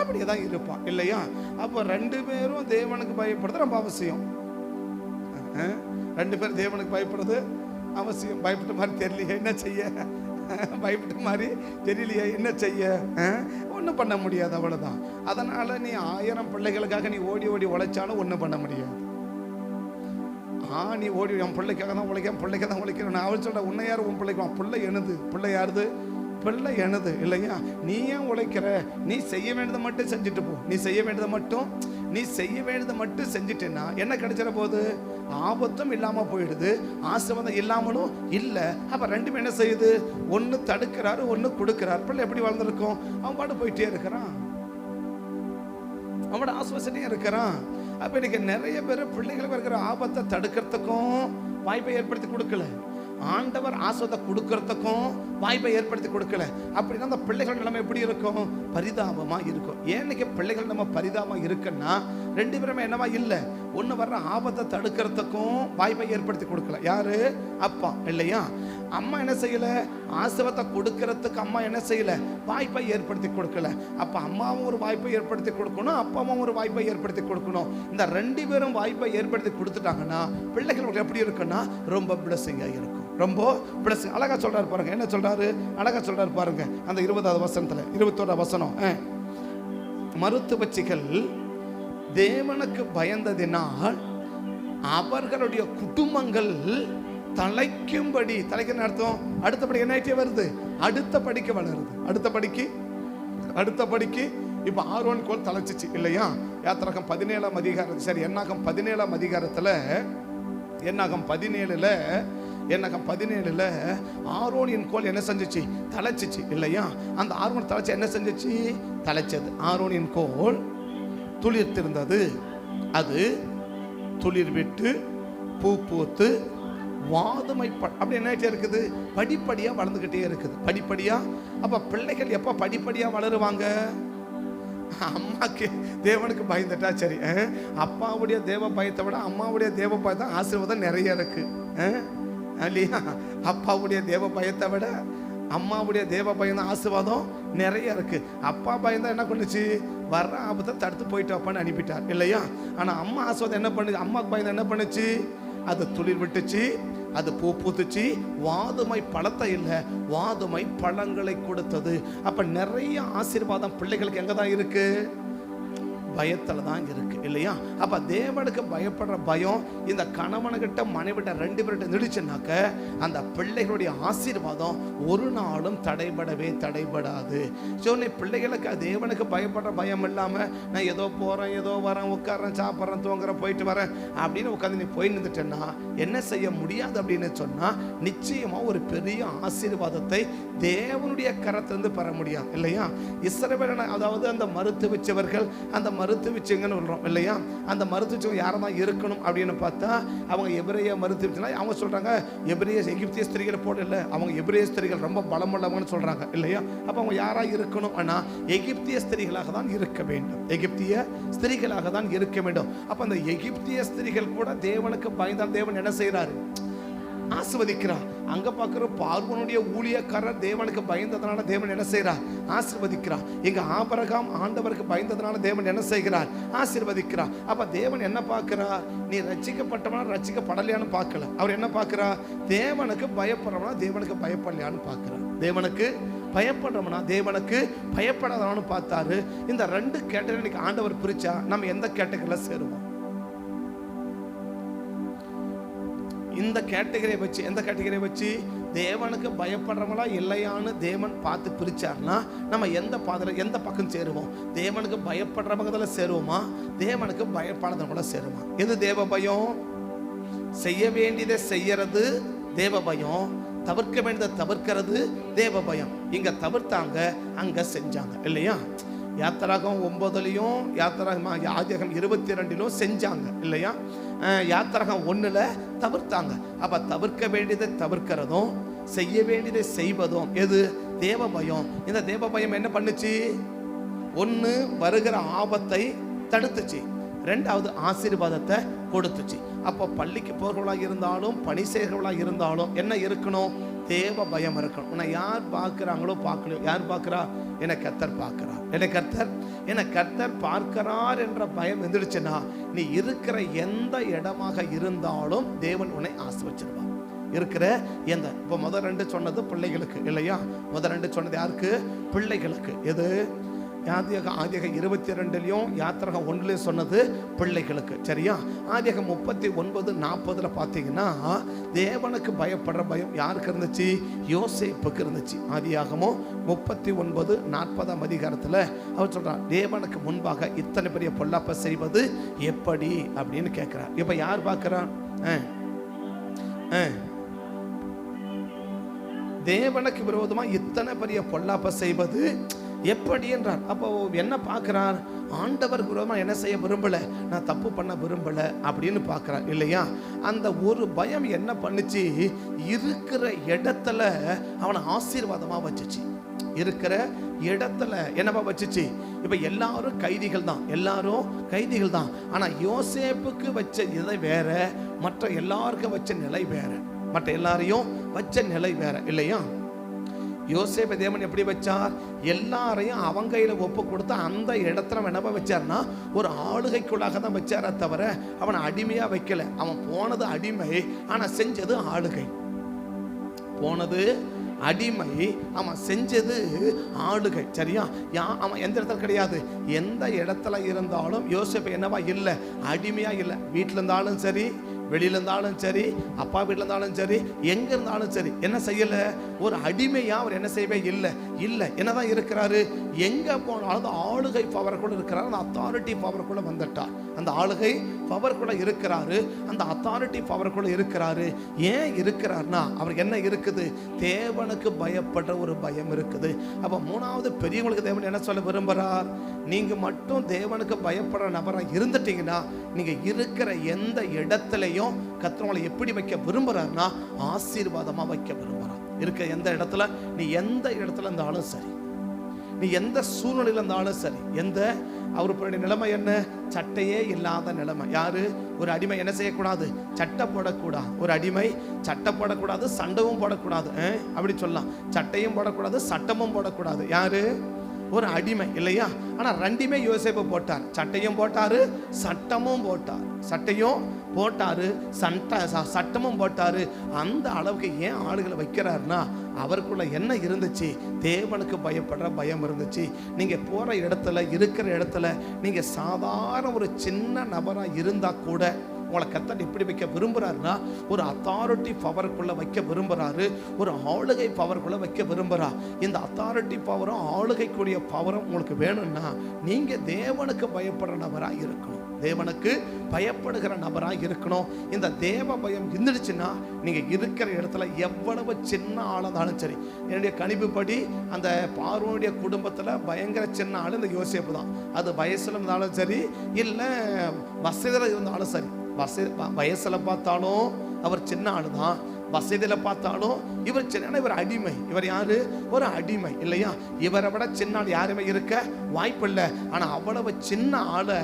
அப்படியே தான் இருப்பான் இல்லையா? அப்ப ரெண்டு பேரும் தேவனுக்கு பயப்படுறது ரொம்ப அவசியம். ரெண்டு பேரும் தேவனுக்கு பயப்படுறது அவசியம். பயப்பட்ட மாதிரி தெரியலையே என்ன செய்ய? பயப்பட்ட மாதிரி தெரியலையே என்ன செய்ய? ஒன்றும் பண்ண முடியாது, அவ்வளோதான். அதனால நீ 1000 பிள்ளைகளுக்காக நீ ஓடி ஓடி உழைச்சாலும் ஒன்றும் பண்ண முடியாது. நீ ஓடி என் பிள்ளைக்காக தான் உழைக்க, என் பிள்ளைக்காக தான் உழைக்கிறேன். நான் அவள் சொல்கிறேன், உன்னை யார் உன் பிள்ளைக்குவான்? பிள்ளை எனது. பிள்ளை யாருது? பிள்ளை எனது இல்லையா? நீ ஏன் உழைக்கிற? நீ செய்ய வேண்டியதை மட்டும் செஞ்சுட்டு போ. நீ செய்ய வேண்டியதை மட்டும் செஞ்சுட்டேன்னா என்ன கிடைச்சிட போகுது? ஆபத்தும் இல்லாம போயிடுது, ஆசீர்வாதம் இல்லாமலும் இல்லை. அப்ப ரெண்டுமே என்ன செய்யுது? ஒன்னு தடுக்கிறாரு, ஒன்னு கொடுக்கிறார். பிள்ளை எப்படி வளர்ந்துருக்கும்? அவன் பாட்டு போயிட்டே இருக்கிறான், அவனோட ஆசுவாசனையும் இருக்கிறான். அப்ப இன்னைக்கு நிறைய பேர் பிள்ளைகளுக்கு இருக்கிற ஆபத்தை தடுக்கிறதுக்கும் வாய்ப்பை ஏற்படுத்தி கொடுக்கல, ஆண்டவர் ஆசீர்வாதத்தை கொடுக்கறதுக்கும் வாய்ப்பை ஏற்படுத்தி கொடுக்கல. அப்படின்னா அந்த பிள்ளைகள் நிலைமை எப்படி இருக்கும்? பரிதாபமா இருக்கும். ஏன்னைக்கு பிள்ளைகள் நம்ம பரிதாபமா இருக்குன்னா ரெண்டு பேருமே என்னவா இல்லை, ஒன்று வர்ற ஆபத்தை தடுக்கிறதுக்கும் வாய்ப்பை ஏற்படுத்தி கொடுக்கல. யாரு? அப்பா இல்லையா? அம்மா என்ன செய்யல? ஆசீர்வாதத்தை கொடுக்கறதுக்கு அம்மா என்ன செய்யல? வாய்ப்பை ஏற்படுத்தி கொடுக்கல. அப்ப அம்மாவும் ஒரு வாய்ப்பை ஏற்படுத்தி கொடுக்கணும், அப்பாவும் ஒரு வாய்ப்பை ஏற்படுத்தி கொடுக்கணும். இந்த ரெண்டு பேரும் வாய்ப்பை ஏற்படுத்தி கொடுத்துட்டாங்கன்னா பிள்ளைகளுக்கு எப்படி இருக்குன்னா ரொம்ப பிளஸிங்கா இருக்கும், ரொம்ப பிளஸிங். அழகா சொல்றாரு பாருங்க. என்ன சொல்றாரு? அழகா சொல்றாரு பாருங்க. அந்த 20வது வசனத்துல 21வது வசனம், மருத்துவச்சிகள் தேவனுக்கு பயந்ததினால் அவர்களுடைய குடும்பங்கள் தலைக்கும்படி, தலைக்கு அர்த்தம் அடுத்தபடி என்ன வருது? அடுத்த படிக்கு வளருது. அடுத்த படிக்கு அடுத்தபடிக்கு இப்ப ஆரோன் கோல் தலைச்சிச்சு இல்லையா? யாத்திராகம் 17ஆம் அதிகாரம், சரி என்னாகம் 17ஆம் அதிகாரத்துல என்னாகம் 17ல ஆரோனின் கோல் என்ன செஞ்சிச்சு? தலைச்சிச்சு இல்லையா? அந்த ஆரோன் தலைச்சு என்ன செஞ்சிச்சு? தலைச்சது. ஆரோனின் கோல் துளிர்த்திருந்தது. அது துளிர் விட்டு பூ பூத்து வாதுமை அப்படி என்ன இருக்குது? படிப்படியா வளர்ந்துகிட்டே இருக்குது. படிப்படியா. அப்ப பிள்ளைகள் எப்ப படிப்படியா வளருவாங்க? அம்மாக்கு தேவனுக்கு பயந்துட்டா சரி. அப்பாவுடைய தேவ பயத்தை விட அம்மாவுடைய தேவ பயத்தான் ஆசீர்வாதம் நிறைய இருக்கு இல்லையா? அப்பாவுடைய தேவ பயத்தை விட அம்மாவுடைய தேவ பயம் தான் ஆசீர்வாதம் நிறைய இருக்கு. அப்பா பயம் தான் என்ன பண்ணுச்சு? வர்ற ஆபத்தை தடுத்து போயிட்டு அப்பான்னு அனுப்பிட்டார் இல்லையா? ஆனா அம்மா ஆசீர்வாதம் என்ன பண்ணுச்சு? அம்மாவுக்கு பயம் என்ன பண்ணுச்சு? அது துளிர் விட்டுச்சு, அது பூ பூத்துச்சு, வாதுமை பழத்தை இல்லை, வாதுமை பழங்களை கொடுத்தது. அப்ப நிறைய ஆசீர்வாதம் பிள்ளைகளுக்கு எங்க தான் இருக்கு? பயத்துல தான் இருக்கு இல்லையா? அப்ப தேவனுக்கு பயப்படுற பயம் இந்த கணவன்கிட்ட மனைவிட்ட 2 பேர்கிட்ட நிடுச்சுனாக்க அந்த பிள்ளைகளுடைய ஆசீர்வாதம் ஒரு நாளும் தடைபடாது. ஸோ நீ பிள்ளைகளுக்கு தேவனுக்கு பயப்படுற பயம் இல்லாம நான் ஏதோ போறேன், ஏதோ வரேன், உட்காரேன், சாப்பிட்றேன், தூங்குறேன், போயிட்டு வரேன் அப்படின்னு உட்காந்து நீ போய் நின்றுட்டேன்னா என்ன செய்ய முடியாது அப்படின்னு சொன்னா நிச்சயமா ஒரு பெரிய ஆசீர்வாதத்தை தேவனுடைய கரத்திலிருந்து பெற முடியாது இல்லையா? இஸ்ரவேலனை அதாவது அந்த மறுத்து வச்சவர்கள், அந்த மறுத்து வச்சுங்கன்னு சொல்றோம் இல்லையா? அந்த மறுத்து வச்சவங்க யாரதான் இருக்கணும் அப்படின்னு பார்த்தா அவங்க எபிரேய மறுத்து வச்சுனா அவங்க சொல்றாங்க எபிரேய எகிப்திய ஸ்திரீகளை போடல, அவங்க எபிரேய ஸ்திரீகள் ரொம்ப பலமுள்ளவங்கன்னு சொல்றாங்க இல்லையா? அப்ப அவங்க யாரா இருக்கணும்? ஆனா எகிப்திய ஸ்திரீகளாக தான் இருக்க வேண்டும். எகிப்திய ஸ்திரீகளாக தான் இருக்க வேண்டும். அப்ப அந்த எகிப்திய ஸ்திரீகள் கூட தேவனுக்கு பயந்தால் தேவன் என்ன செய்யறாரு? ஆசீர்வதிக்கிறார். அங்க பார்க்கிற பார்வோனுடைய ஊழியக்காரர் தேவனுக்கு பயந்ததனால தேவன் என்ன செய்கிறார்? ஆசீர்வதிக்கிறார். இங்க ஆபிரகாம் ஆண்டவருக்கு பயந்ததனால தேவன் என்ன செய்கிறார்? ஆசீர்வதிக்கிறார். அப்ப தேவன் என்ன பார்க்கிறார்? நீ ரட்சிக்கப்பட்டவனா ரட்சிக்கப்படலையான்னு பார்க்கல. அவர் என்ன பார்க்கிறார்? தேவனுக்கு பயப்படுறவனா தேவனுக்கு பயப்படலையான்னு பார்க்கிறார். தேவனுக்கு பயப்படுறவனா தேவனுக்கு பயப்படாதவனு பார்த்தாரு. இந்த 2 கேட்டகரி ஆண்டவர் பிரிச்சா நம்ம எந்த கேட்டகரியில சேருவோம்? இந்த கேட்டகரியை வச்சு, எந்த கேட்டகரியை வச்சு தேவனுக்கு பயப்படுறவங்களா இல்லையான்னு தேவன் பார்த்து பிரிச்சார்னா நம்ம எந்த பாதையில எந்த பக்கம் சேருவோம்? தேவனுக்கு பயப்படுறவங்கள சேருவோமா? தேவனுக்கு பயப்படாதவங்கள சேருவோமா? எது தேவ பயம்? செய்ய வேண்டியதை செய்யறது தேவ பயம், தவிர்க்க வேண்டியதை தவிர்க்கிறது தேவ பயம். இங்க தவிர்த்தாங்க, அங்க செஞ்சாங்க இல்லையா? யாத்திராகம் 9லையும் யாத்திராகம் ஆதியாகமம் 22லும் செஞ்சாங்க இல்லையா? யாத்திராகம் 1ல தவிர்த்தாங்க. அப்ப தவிர்க்க வேண்டியதை தவிர்க்கிறதும் செய்ய வேண்டியதை செய்வதும் எது? தேவ பயம். இந்த தேவ பயம் என்ன பண்ணுச்சு? 1 வருகிற ஆபத்தை தடுத்துச்சு, 2வது ஆசீர்வாதத்தை கொடுத்துச்சு. அப்போ பள்ளிக்கு போகிறவர்களாக இருந்தாலும் பணி செய்கிறவர்களாக இருந்தாலும் என்ன இருக்கணும்? தேவ பயம் இருக்கணும். உன்னை யார் பார்க்கிறாங்களோ பார்க்கலையோ, யார் பார்க்கிறா? என்னை கர்த்தர் பார்க்கிறார், என்னை கர்த்தர் பார்க்கிறார் என்ற பயம் வந்துடுச்சுன்னா நீ இருக்கிற எந்த இடமாக இருந்தாலும் தேவன் உன்னை ஆசீர்வதிச்சிடுவார். இருக்கிற எந்த இப்போ முதல் 2 சொன்னது பிள்ளைகளுக்கு இல்லையா? முதல் 2 சொன்னது யாருக்கு? பிள்ளைகளுக்கு. எது? ஆதியாகமம் 22லையும் யாத்திராகம் 1லையும் சொன்னது பிள்ளைகளுக்கு. சரியா? ஆதியாகமம் 39:40 பார்த்தீங்கன்னா தேவனுக்கு பயப்படுற பயம் யாருக்கு இருந்துச்சு? யோசேப்புக்கு இருந்துச்சு. ஆதியாகமம் 39:40 அதிகாரத்தில் அவர் சொல்றார், தேவனுக்கு முன்பாக இத்தனை பெரிய பொல்லாப்ப செய்வது எப்படி அப்படின்னு கேட்கிறார். இப்ப யார் பார்க்கிறார்? தேவனுக்கு விரோதமா இத்தனை பெரிய பொல்லாப்ப செய்வது எப்படி என்றார். அப்போ என்ன பார்க்கிறார்? ஆண்டவர் விரோதமா என்ன செய்ய விரும்பல, நான் தப்பு பண்ண விரும்பல அப்படின்னு பார்க்கிறார் இல்லையா? அந்த ஒரு பயம் என்ன பண்ணுச்சு? இருக்கிற இடத்துல அவனை ஆசீர்வாதமா வச்சுச்சு. இருக்கிற இடத்துல என்னவா வச்சுச்சு? இப்ப எல்லாரும் கைதிகள் தான், ஆனா யோசேப்புக்கு வச்ச இதை வேற, மற்ற எல்லாருக்கும் வச்ச நிலை வேற, மற்ற எல்லாரையும் வச்ச நிலை வேற இல்லையா? யோசேப்பு தேவன் எப்படி வச்சார்? எல்லாரையும் அவங்க கையில ஒப்பு கொடுத்து அந்த இடத்துல என்னவா வச்சார்னா ஒரு ஆளுகைக்குள்ளாக தான் வச்சார தவிர அவனை அடிமையா வைக்கல. அவன் போனது அடிமை, ஆனா செஞ்சது ஆளுகை. போனது அடிமை, அவன் செஞ்சது ஆளுகை. சரியா? அவன் எந்த இடத்துல கிடையாது, எந்த இடத்துல இருந்தாலும் யோசேப்பு என்னவா இல்லை, அடிமையா இல்லை. வீட்டில் இருந்தாலும் சரி, வெளியில இருந்தாலும் சரி, அப்பா வீட்டில் இருந்தாலும் சரி, எங்க இருந்தாலும் சரி, என்ன செய்யல? ஒரு அடிமையா அவர் என்ன செய்யவே இல்லை. என்னதான் இருக்கிறாரு, எங்க போனாலும் ஆளுகை பவருக்குள்ள இருக்கிறார். அந்த அத்தாரிட்டி பவருக்குள்ள வந்துட்டார். அந்த ஆளுகை பவருக்குள்ள இருக்கிறாரு, அந்த அத்தாரிட்டி பவருக்குள்ள இருக்கிறாரு. ஏன் இருக்கிறார்னா அவருக்கு என்ன இருக்குது, தேவனுக்கு பயப்படுற ஒரு பயம் இருக்குது. அப்ப மூணாவது பெரியவங்களுக்கு தேவன் என்ன சொல்ல விரும்புறார், நீங்க மட்டும் தேவனுக்கு பயப்படுற நபரா இருந்துட்டீங்கன்னா நீங்க இருக்கிற எந்த இடத்துலையும் கர்த்தர் உங்களை எப்படி வைக்க விரும்புறாருன்னா ஆசீர்வாதமா வைக்க விரும்புறார். இருக்க எந்த இடத்துல, நீ எந்த இடத்துல இருந்தாலும் சரி, நீ எந்த சூழ்நிலையில் இருந்தாலும் சரி, எந்த அவருடைய நிலைமை என்ன, சட்டையே இல்லாத நிலைமை. யாரு, ஒரு அடிமை என்ன செய்யக்கூடாது, சட்டை போடக்கூடாது. ஒரு அடிமை சட்டை போடக்கூடாது, சண்டவும் போடக்கூடாது. அப்படி சொல்லலாம், சட்டையும் போடக்கூடாது, சட்டமும் போடக்கூடாது. யாரு, ஒரு அடிமை இல்லையா. ஆனா ரெண்டுமே யோசேப்பு போட்டார். சட்டையும் போட்டாரு, சட்டமும் போட்டார். சட்டையும் போட்டாரு, சட்டமும் போட்டாரு. அந்த அளவுக்கு ஏன் ஆளுகளை வைக்கிறாருன்னா அவருக்குள்ள என்ன இருந்துச்சு, தேவனுக்கு பயப்படுற பயம் இருந்துச்சு. நீங்க போற இடத்துல, இருக்கிற இடத்துல நீங்க சாதாரண ஒரு சின்ன நபரா இருந்தா கூட உங்களை கர்த்தர் எப்படி வைக்க விரும்புறாருன்னா ஒரு அத்தாரிட்டி பவருக்குள்ள வைக்க விரும்புறாரு, ஒரு ஆளுகை பவருக்குள்ள வைக்க விரும்புறார். இந்த அத்தாரிட்டி பவரும் ஆளுகைக்குரிய பவரும் உங்களுக்கு வேணும்னா நீங்க தேவனுக்கு பயப்படுற நபராக இருக்கணும், தேவனுக்கு பயப்படுகிற நபராக இருக்கணும். இந்த தேவ பயம் இருந்துடுச்சுன்னா நீங்க இருக்கிற இடத்துல எவ்வளவு சின்ன ஆளாதாலும் சரி. என்னுடைய கணிப்புப்படி அந்த பார்வோனுடைய குடும்பத்துல பயங்கர சின்ன ஆள் இந்த யோசேப்பு தான். அது வயசுல இருந்தாலும் சரி, இல்லை வசதியில் இருந்தாலும் சரி. வயசுல பார்த்தாலும் அவர் சின்ன ஆளு தான், வசதியில பார்த்தாலும் இவர் சின்ன, இவர் அடிமை. இவர் யாரு, ஒரு அடிமை இல்லையா. இவரை விட சின்ன ஆள் யாருமே இருக்க வாய்ப்பு இல்லை. ஆனா அவ்வளவு சின்ன ஆளை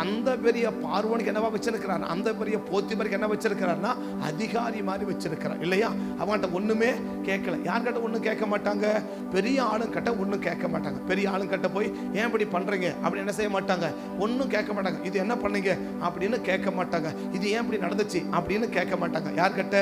அந்த பெரிய பார்வோனுக்கு என்னவா வச்சிருக்கிறார், அந்த பெரிய போத்திபருக்கு என்ன வச்சிருக்கிறார்னா அதிகாரி மாதிரி வச்சிருக்கிறார் இல்லையா. அவன்கிட்ட ஒண்ணுமே கேட்கல. யார்கிட்ட ஒண்ணும் கேட்க மாட்டாங்க, பெரிய ஆளுங்கிட்ட ஒன்றும் கேட்க மாட்டாங்க. பெரிய ஆளுங்கிட்ட போய் ஏன் இப்படி பண்றீங்க அப்படின்னு என்ன செய்ய மாட்டாங்க, ஒன்றும் கேட்க மாட்டாங்க. இது என்ன பண்ணீங்க அப்படின்னு கேட்க மாட்டாங்க. இது ஏன் இப்படி நடந்துச்சு அப்படின்னு கேட்க மாட்டாங்க. யார்கிட்ட,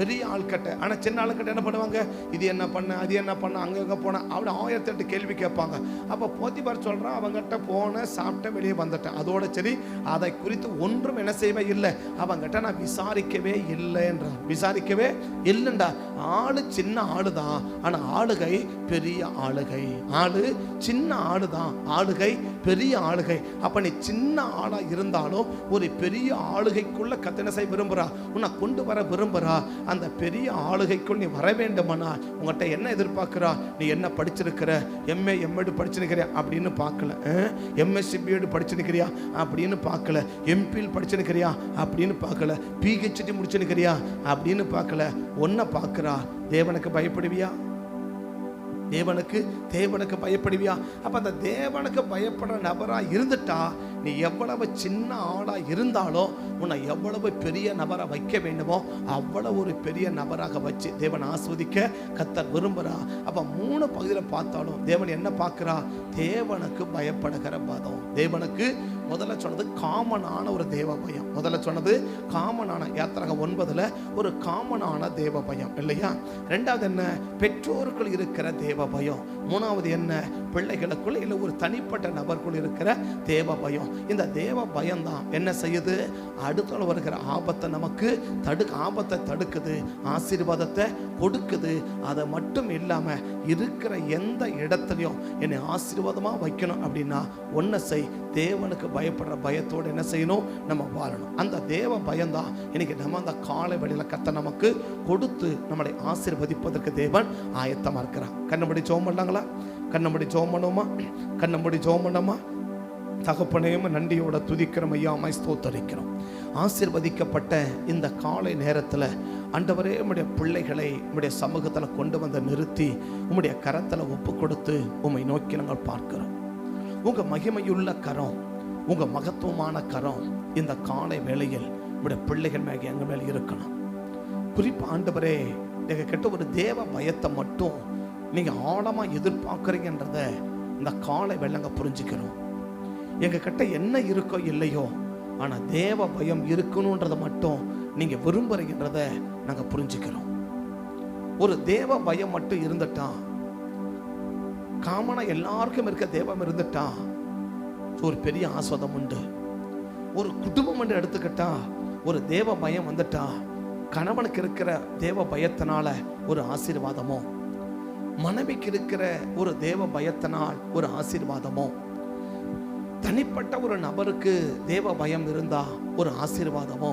பெரிய ஆள்கிட்ட. ஆனா சின்ன ஆளுங்கிட்ட என்ன பண்ணுவாங்க, இது என்ன பண்ண, அது என்ன பண்ண, அங்க போன, அப்படி 1008 கேள்வி கேட்பாங்க. அப்ப போத்திபார் சொல்றான், அவங்கிட்ட போன, சாப்பிட்ட, வெளியே வந்துட்டேன், அதோட சரி. அதை குறித்து ஒன்றும் என்ன செய்யவே இல்லை, அவங்கிட்ட நான் விசாரிக்கவே இல்லைன்றான். விசாரிக்கவே இல்லைண்டா. ஆளு சின்ன ஆளுதான், ஆனா ஆளுகை பெரிய ஆளுகை. ஆளு சின்ன ஆளுதான், ஆளுகை பெரிய ஆளுகை. அப்ப நீ சின்ன ஆளா இருந்தாலும் ஒரு பெரிய ஆளுகைக்குள்ள கத்தனை செய்ய விரும்புறா, உன்னை கொண்டு வர விரும்புறா. அந்த பெரிய ஆளுகைக்குள் நீ வர வேண்டுமானா உங்கள்கிட்ட என்ன எதிர்பார்க்கிறா, நீ என்ன படிச்சிருக்கிற, எம்ஏ எம்எட் படிச்சிருக்கிறியா அப்படின்னு பார்க்கல, எம்எஸ்சி பிஎட் படிச்சிருக்கிறியா அப்படின்னு பார்க்கல, எம்பிஎல் படிச்சிருக்கிறியா அப்படின்னு பார்க்கல, பிஹெச்டி முடிச்சிருக்கிறியா அப்படின்னு பார்க்கல. ஒன்ன பார்க்கிறா, தேவனுக்கு பயப்படுவியா, தேவனுக்கு பயப்படுவியா. அப்ப அந்த தேவனுக்கு பயப்படுற நபரா இருந்துட்டா நீ எவ்வளவு சின்ன ஆளா இருந்தாலும் உன்னை எவ்வளவு பெரிய நபரா வைக்க வேண்டுமோ அவ்வளவு ஒரு பெரிய நபராக வச்சு தேவன் ஆஸ்வதிக்க கர்த்தர் விரும்புறா. அப்ப 3 பகுதியில் பார்த்தாலும் தேவன் என்ன பார்க்கிறா, தேவனுக்கு பயப்படுகிற பதம். தேவனுக்கு முதல்ல சொன்னது காமனான ஒரு தேவ பயம். முதல்ல சொன்னது காமனான, யாத்திராகமம் 9 ஒரு காமனான தேவ பயம் இல்லையா. ரெண்டாவது என்ன, பெற்றோருக்குள் இருக்கிற தேவ பயம். மூணாவது என்ன, பிள்ளைகளுக்குள் இல்லை ஒரு தனிப்பட்ட நபருக்குள் இருக்கிற தேவ பயம். இந்த தேவ பயம் தான் என்ன செய்யுது, அடுத்த வருகிற ஆபத்தை நமக்கு ஆபத்தை தடுக்குது, ஆசீர்வாதத்தை கொடுக்குது. அதை மட்டும் இல்லாம இருக்கிற எந்த இடத்துலையும் என்னை ஆசீர்வாதமா வைக்கணும் அப்படின்னா ஒன்ன செய், தேவனுக்கு பயப்படுற பயத்தோடு என்ன செய்யணும், நம்ம வாழணும். அந்த தேவ பயம்தான் இன்னைக்கு நம்ம அந்த காலை வழியில கத்த நமக்கு கொடுத்து நம்மளை ஆசீர்வதிப்பதற்கு தேவன் ஆயத்தமா இருக்கிறான். கண்ணபடி ஜெபம் பண்ணலாங்களா, கண்ணபடி ஜெபம் பண்ணுமா, கண்ணபடி ஜெபம் பண்ணமா. தகப்பனையும் நன்றியோட துதிக்கிறோம் ஐயா, அம்மை ஸ்தோத்தரிக்கிறோம். ஆசீர்வதிக்கப்பட்ட இந்த காலை நேரத்தில் ஆண்டவரே உம்முடைய பிள்ளைகளை உம்முடைய சமூகத்தில் கொண்டு வந்து நிறுத்தி உம்முடைய கரத்தில் ஒப்பு கொடுத்து உம்மை நோக்கி நாங்கள் பார்க்கிறோம். உங்க மகிமையுள்ள கரம், உங்க மகத்துவமான கரம் இந்த காலை வேளையில் உம்முடைய பிள்ளைகள் மேக எங்க மேல் இருக்கணும். குறிப்பாக ஆண்டவரே எங்க கிட்ட ஒரு தேவ பயத்தை மட்டும் நீங்க ஆழமா எதிர்பார்க்குறீங்கன்றத இந்த காலை வேளைங்க புரிஞ்சுக்கிறோம். எங்க கிட்ட என்ன இருக்கோ இல்லையோ, ஆனா தேவ பயம் இருக்கணும்ன்றத மட்டும் நீங்க விரும்புறீங்கன்றத நாங்க புரிஞ்சுக்கிறோம். ஒரு தேவ பயம் மட்டும் இருந்துட்டா, காமனா எல்லாருக்கும் இருக்க தேவம் இருந்துட்டா ஒரு பெரிய ஆஸ்வாதம் உண்டு. ஒரு குடும்பம் என்று எடுத்துக்கிட்டா ஒரு தேவ பயம் வந்துட்டா கணவனுக்கு இருக்கிற தேவ பயத்தினால ஒரு ஆசீர்வாதமோ, மனைவிக்கு இருக்கிற ஒரு தேவ பயத்தினால் ஒரு ஆசீர்வாதமோ, தனிப்பட்ட ஒரு நபருக்கு தேவ பயம் இருந்தா ஒரு ஆசீர்வாதமோ,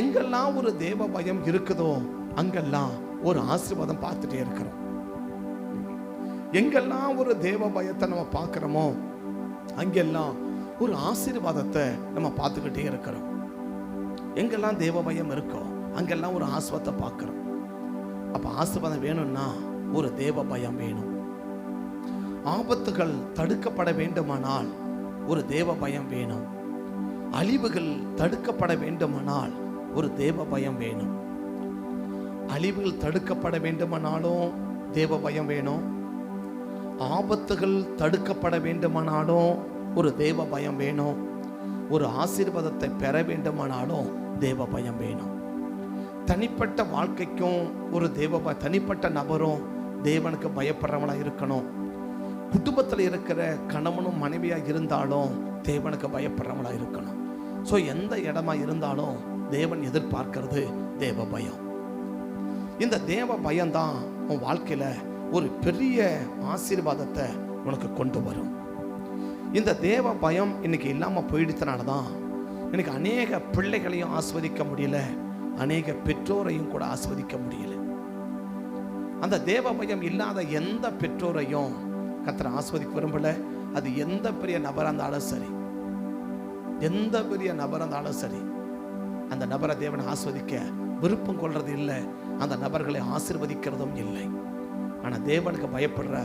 எங்கெல்லாம் ஒரு தேவ பயம் இருக்குதோ அங்கெல்லாம் ஒரு ஆசீர்வாதம் பார்த்துட்டே இருக்கிறோம். எங்கெல்லாம் ஒரு தேவ பயத்தை நம்ம பார்க்கிறோமோ அங்கெல்லாம் ஒரு ஆசீர்வாதத்தை நம்ம பார்த்துக்கிட்டே இருக்கிறோம். எங்கெல்லாம் தேவ பயம் இருக்கோ அங்கெல்லாம் ஒரு ஆசீர்வாதத்தை பார்க்கிறோம். அப்ப ஆசீர்வாதம் வேணும்னா ஒரு தேவ பயம் வேணும். ஆபத்துகள் தடுக்கப்பட வேண்டுமானால் ஒரு தேவ பயம் வேணும். அழிவுகள் தடுக்கப்பட வேண்டுமானால் ஒரு தேவ பயம் வேணும். அழிவுகள் தடுக்கப்பட வேண்டுமானாலும் தேவ பயம் வேணும். ஆபத்துகள் தடுக்கப்பட வேண்டுமானாலும் ஒரு தேவ பயம் வேணும். ஒரு ஆசீர்வாதத்தை பெற வேண்டுமானாலும் தேவ பயம் வேணும். தனிப்பட்ட வாழ்க்கைக்கும் ஒரு தனிப்பட்ட நபரும் தேவனுக்கு பயப்படுறவங்களா இருக்கணும். குடும்பத்தில் இருக்கிற கணவனும் மனைவியா இருந்தாலும் தேவனுக்கு பயப்படுறவங்களா இருக்கணும். ஸோ எந்த இடமா இருந்தாலும் தேவன் எதிர்பார்க்கிறது தேவ பயம். இந்த தேவ பயம்தான் உன் வாழ்க்கையில ஒரு பெரிய ஆசீர்வாதத்தை உனக்கு கொண்டு வரும். இந்த தேவ பயம் இன்னைக்கு இல்லாம போயிடுச்சனால தான் இன்னைக்கு அநேக பிள்ளைகளையும் ஆஸ்வதிக்க முடியல, அநேக பெற்றோரையும் கூட ஆஸ்வதிக்க முடியல. அந்த தேவ பயம் இல்லாத எந்த பெற்றோரையும் கர்த்தர் ஆஸ்வதிக்க விரும்பல. அது எந்த பெரிய நபராக இருந்தாலும் சரி, எந்த பெரிய நபராக இருந்தாலும் சரி, அந்த நபரை தேவனை ஆஸ்வதிக்க விருப்பம் கொள்றது இல்லை, அந்த நபர்களை ஆசீர்வதிக்கிறதும் இல்லை. ஆனா தேவனுக்கு பயப்படுற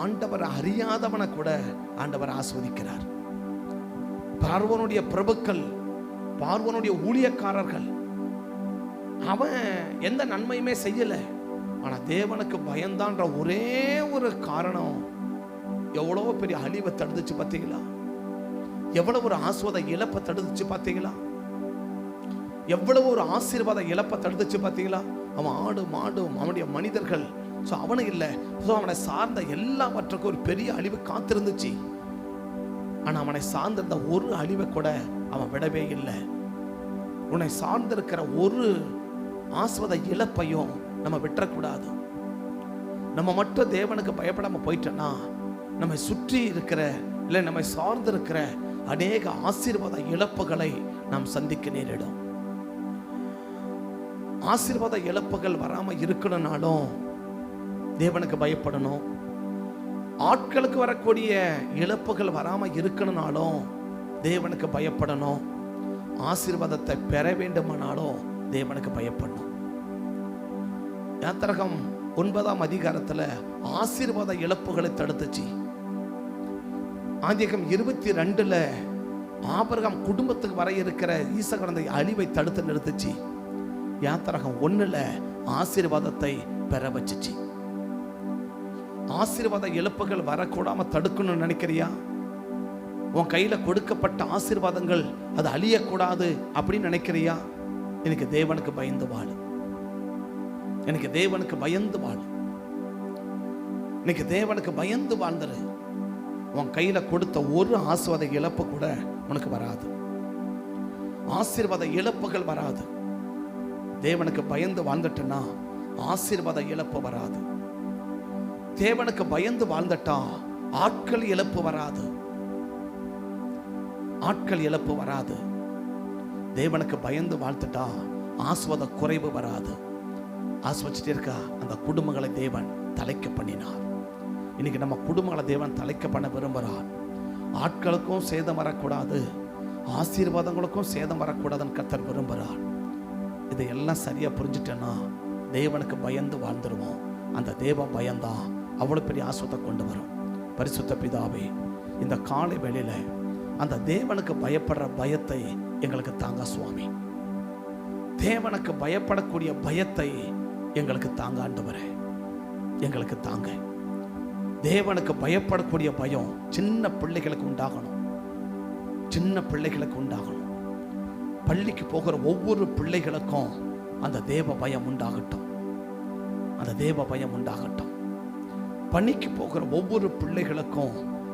ஆண்டவரை அறியாதவனை கூட ஆண்டவர் ஆஸ்வதிக்கிறார். பார்வோனுடைய பிரபுக்கள், பார்வோனுடைய ஊழியக்காரர்கள், அவன் எந்த நன்மையுமே செய்யல. ஆனா தேவனுக்கு பயந்தான்ற ஒரே ஒரு காரணம் எவ்வளவு பெரிய அழிவை தடுத்துச்சு பார்த்தீங்களா? எவ்வளவு ஒரு ஆசீர்வாத இழப்பை தடுத்துச்சு பார்த்தீங்களா? எவ்வளவு ஒரு ஆசீர்வாத இழப்பை தடுத்துச்சு பார்த்தீங்களா? அவன் ஆடு மாடு அவனுடைய மனிதர்கள், ஸோ அவனு இல்லை, ஸோ அவனை சார்ந்த எல்லாவற்றுக்கும் ஒரு பெரிய அழிவு காத்திருந்துச்சு. ஆனால் அவனை சார்ந்திருந்த ஒரு அழிவை கூட அவன் விடவே இல்லை. உன்னை சார்ந்திருக்கிற ஒரு ஆசீர்வாத இழப்பையும் நம்ம விட்டுறக்கூடாது. நம்ம மட்டும் தேவனுக்கு பயப்படாம போயிட்டோன்னா நம்மை சுற்றி இருக்கிற இல்லை நம்மை சார்ந்து இருக்கிற அநேக ஆசீர்வாத இழப்புகளை நாம் சந்திக்க நேரிடும். ஆசீர்வாத இழப்புகள் வராம இருக்கணும்னாலும் தேவனுக்கு பயப்படணும். ஆட்களுக்கு வரக்கூடிய இழப்புகள் வராம இருக்கணும்னாலும் தேவனுக்கு பயப்படணும். ஆசீர்வாதத்தை பெற வேண்டுமானாலும் தேவனுக்கு பயப்படணும். யாத்திரகம் 9ஆம் அதிகாரத்துல ஆசீர்வாத இழப்புகளை தடுத்துச்சு. ஆதியாகமம் 22ல ஆபிரகாம் குடும்பத்துக்கு வர இருக்கிற ஈசாக்கு அழிவை தடுத்து நிறுத்துச்சு. யாத்திரகம் 1ல ஆசீர்வாதத்தை பெற வச்சுச்சு. ஆசீர்வாத இழப்புகள் வரக்கூடாம தடுக்கணும்னு நினைக்கிறியா? உன் கையில கொடுக்கப்பட்ட ஆசீர்வாதங்கள் அது அழியக்கூடாது அப்படின்னு நினைக்கிறியா? எனக்கு தேவனுக்கு பயந்து வாழு. எனக்கு தேவனுக்கு பயந்து வாழு. இன்னைக்கு தேவனுக்கு பயந்து வாழ்ந்துரு. உன் கையில கொடுத்த ஒரு ஆசீர்வாத இழப்பு கூட உனக்கு வராது. ஆசீர்வாத இழப்புகள் வராது. தேவனுக்கு பயந்து வாழ்ந்துட்டா ஆசீர்வாத இழப்பு வராது. தேவனுக்கு பயந்து வாழ்ந்துட்டா ஆட்கள் இழப்பு வராது. ஆட்கள் இழப்பு வராது. தேவனுக்கு பயந்து வாழ்ந்துட்டா ஆசீர்வாத குறைவு வராது. ஆஸ்வதிச்சிட்டே இருக்கா அந்த குடும்பங்களை தேவன் தலைக்க பண்ணினார். இன்னைக்கு நம்ம குடும்பங்களை தேவன் தலைக்க பண்ண விரும்புகிறார். ஆட்களுக்கும் சேதம் வரக்கூடாது, ஆசீர்வாதங்களுக்கும் சேதம் வரக்கூடாதுன்னு கர்த்தர் விரும்புகிறார். இதையெல்லாம் சரியா புரிஞ்சுட்டேன்னா தேவனுக்கு பயந்து வாழ்ந்துருவோம். அந்த தேவ பயம்தான் அவ்வளோ பெரிய ஆசீர்வாதத்தை கொண்டு வரும். பரிசுத்த பிதாவே, இந்த காலை வேளையில அந்த தேவனுக்கு பயப்படுற பயத்தை எங்களுக்கு தாங்க சுவாமி. தேவனுக்கு பயப்படக்கூடிய பயத்தை எங்களுக்கு தாங்க ஆண்டவரே, எங்களுக்கு தாங்க. தேவனுக்கு பயப்படக்கூடிய பயம் சின்ன பிள்ளைகளுக்கு உண்டாகணும். சின்ன பிள்ளைகளுக்கு உண்டாகணும். பள்ளிக்கு போகிற ஒவ்வொரு பிள்ளைகளுக்கும் அந்த தேவ பயம் உண்டாகட்டும். அந்த தேவ பயம் உண்டாகட்டும். பணிக்கு போகிற ஒவ்வொரு பிள்ளைகளுக்கும்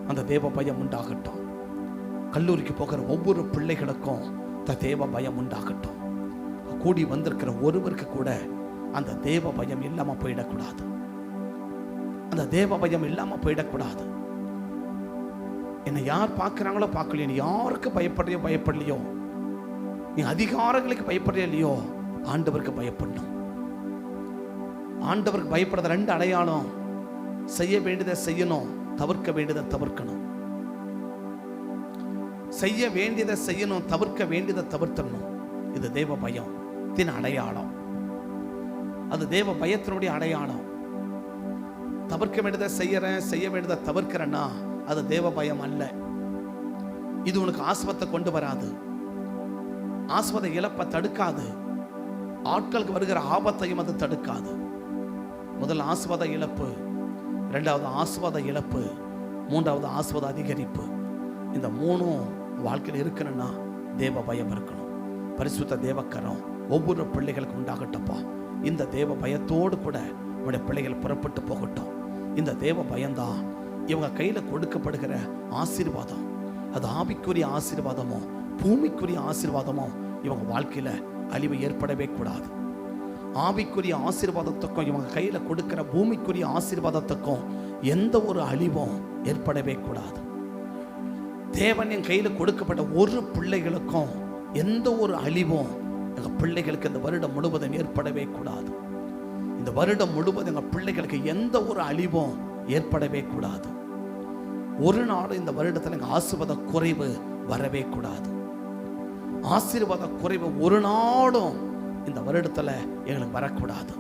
அந்த தேவ பயம் உண்டாகட்டும். கல்லூரிக்கு போகிற ஒவ்வொரு பிள்ளைகளுக்கும் அந்த தேவ பயம் உண்டாகட்டும். கூடி வந்திருக்கிற ஒருவருக்கு கூட அந்த தேவ பயம் இல்லாம போயிடக்கூடாது. அந்த தேவ பயம் இல்லாம போயிடக்கூடாது. என்னை யார் பார்க்கிறாங்களோ பார்க்கலையோ, நீ யாருக்கு பயப்படலையோ, நீ அதிகாரங்களுக்கு பயப்படலையோ, ஆண்டவருக்கு பயப்படணும். ஆண்டவருக்கு பயப்படுற 2 அடையாளம்: செய்ய வேண்டியதை செய்யணும், தவிர்க்க வேண்டியதை தவிர்க்கணும். செய்ய வேண்டியதை செய்யணும், தவிர்க்க வேண்டியதை தவிர்த்தணும். இது தேவ பயத்தின் அடையாளம். அது தேவ பயத்தினுடைய அடையாளம். தவிர்க்க வேண்டியதை செய்யறேன், செய்ய வேண்டியதை தவிர்க்கிறேன்னா அது தேவ பயம் அல்ல. இது உனக்கு ஆஸ்பத்தை கொண்டு வராது, ஆஸ்பத இழப்பை தடுக்காது, ஆட்களுக்கு வருகிற ஆபத்தையும் அது தடுக்காது. முதல் ஆஸ்பத இழப்பு, 2வது ஆஸ்பத இழப்பு, 3வது ஆஸ்பத அதிகரிப்பு. இந்த 3ம் வாழ்க்கையில் இருக்கணும்னா தேவ பயம் இருக்கணும். பரிசுத்த தேவக்கரம் ஒவ்வொரு பிள்ளைகளுக்கு உண்டாகட்டப்பா. இந்த தேவ பயத்தோடு கூட உடைய பிள்ளைகள் புறப்பட்டு போகட்டும். இந்த தேவ பயம்தான் இவங்க கையில கொடுக்கப்படுகிற ஆசீர்வாதம். அது ஆவிக்குரிய ஆசீர்வாதமோ பூமிக்குரிய ஆசீர்வாதமோ இவங்க வாழ்க்கையில அழிவு ஏற்படவே கூடாது. ஆவிக்குரிய ஆசீர்வாதத்துக்கும் இவங்க கையில கொடுக்கிற பூமிக்குரிய ஆசீர்வாதத்துக்கும் எந்த ஒரு அழிவும் ஏற்படவே கூடாது. தேவன் என் கையில கொடுக்கப்பட்ட ஒரு பிள்ளைகளுக்கும் எந்த ஒரு அழிவும் எங்க பிள்ளைகளுக்கு இந்த வருடம் முழுவதும் ஏற்படவே கூடாது. இந்த வருடம் முழுவதும் எங்க பிள்ளைகளுக்கு எந்த ஒரு அழிவும் ஏற்படவே கூடாது. ஒரு நாள் இந்த வருடத்தில் எங்க ஆசீர்வாத குறைவு வரவே கூடாது. ஆசீர்வாத குறைவு ஒரு நாளும் இந்த வருடத்துல எங்களுக்கு வரக்கூடாது.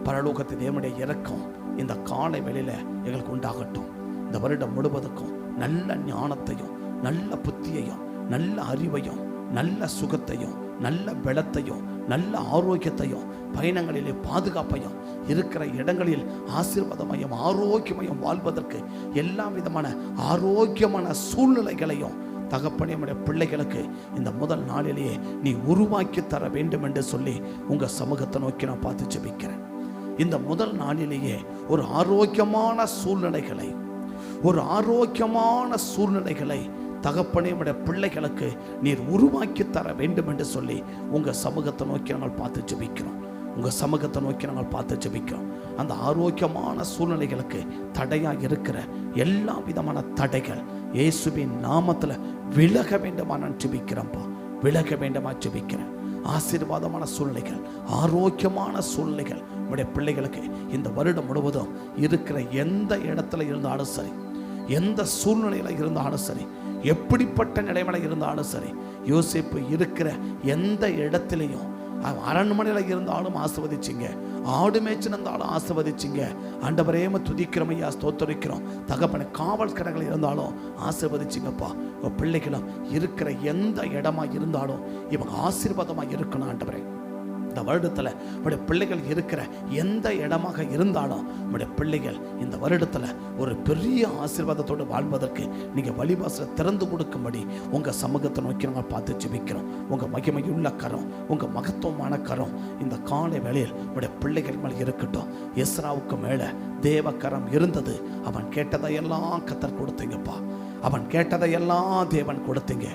பரலோகத்து தேவனுடைய இரக்கம் இந்த காலை வேளையில எங்களுக்கு உண்டாகட்டும். இந்த வருடம் முழுவதுக்கும் நல்ல ஞானத்தையும் நல்ல புத்தியையும் நல்ல அறிவையும் நல்ல சுகத்தையும் நல்ல பலத்தையும் நல்ல ஆரோக்கியத்தையும் பயணங்களிலே பாதுகாப்பையும் இருக்கிற இடங்களில் ஆசீர்வாதமையும் ஆரோக்கியமையும் வாழ்வதற்கு எல்லா விதமான ஆரோக்கியமான சூழ்நிலைகளையும் தகப்பனே நம்முடைய பிள்ளைகளுக்கு இந்த முதல் நாளிலேயே நீ உருவாக்கி தர வேண்டும் என்று சொல்லி உங்க சமூகத்தை நோக்கி நான் பார்த்து ஜெபிக்கிறேன். இந்த முதல் நாளிலேயே ஒரு ஆரோக்கியமான சூழ்நிலைகளை தகப்பனே நம்முடைய பிள்ளைகளுக்கு நீர் உருவாக்கி தர வேண்டும் என்று சொல்லி உங்க சமூகத்தை நோக்கி நாங்கள் பார்த்து ஜெபிக்கிறோம். உங்க சமூகத்தை நோக்கி நாங்கள் பார்த்து ஜெபிக்கிறோம். அந்த ஆரோக்கியமான சூழ்நிலைகளுக்கு தடையா இருக்கிற எல்லா விதமான தடைகள் இயேசுவின் நாமத்துல விலக வேண்டுமா நான் ஜெபிக்கிறேன்ப்பா. விலக வேண்டுமா ஜெபிக்கிறேன். ஆசீர்வாதமான சூழ்நிலைகள் ஆரோக்கியமான சூழ்நிலைகள் நம்முடைய பிள்ளைகளுக்கு இந்த வருடம் முழுவதும் இருக்கிற எந்த இடத்துல இருந்தாலும் சரி, எந்த சூழ்நிலையில இருந்தாலும் சரி, எப்படிப்பட்ட நிலைமையில இருந்தாலும் சரி, யோசேப்பு இருக்கிற எந்த இடத்திலையும் அரண்மனையில் இருந்தாலும் ஆசீர்வதிச்சிங்க, ஆடு மேய்ச்சி இருந்தாலும் ஆசீர்வதிச்சிங்க. ஆண்டவரே துதிக்கிறோம் ஐயா, ஸ்தோத்திரிக்கிறோம். தகப்பனை காவல் கடங்கள் இருந்தாலும் ஆசீர்வதிச்சிங்கப்பா. பிள்ளைகளும் இருக்கிற எந்த இடமா இருந்தாலும் இவங்க ஆசீர்வாதமா இருக்கணும் ஆண்டவரே. இந்த வருடத்துல உடைய பிள்ளைகள் இருக்கிற எந்த இடமாக இருந்தாலும் உடைய பிள்ளைகள் இந்த வருடத்துல ஒரு பெரிய ஆசீர்வாதத்தோடு வாழ்வதற்கு நீங்க வழிவாசலை திறந்து கொடுக்கும்படி உங்க சமூகத்தை நோக்கி நாங்கள் பார்த்து ஜெபிக்கிறோம். உங்க மகிமையுள்ள கரம், உங்க மகத்துவமான கரம் இந்த காலை வேளையில் உடைய பிள்ளைகள் மேல் இருக்கட்டும். எஸ்ராவுக்கு மேல தேவ கரம் இருந்தது. அவன் கேட்டதையெல்லாம் கர்த்தர் கொடுத்தீங்கப்பா. அவன் கேட்டதையெல்லாம் தேவன் கொடுத்தீங்க.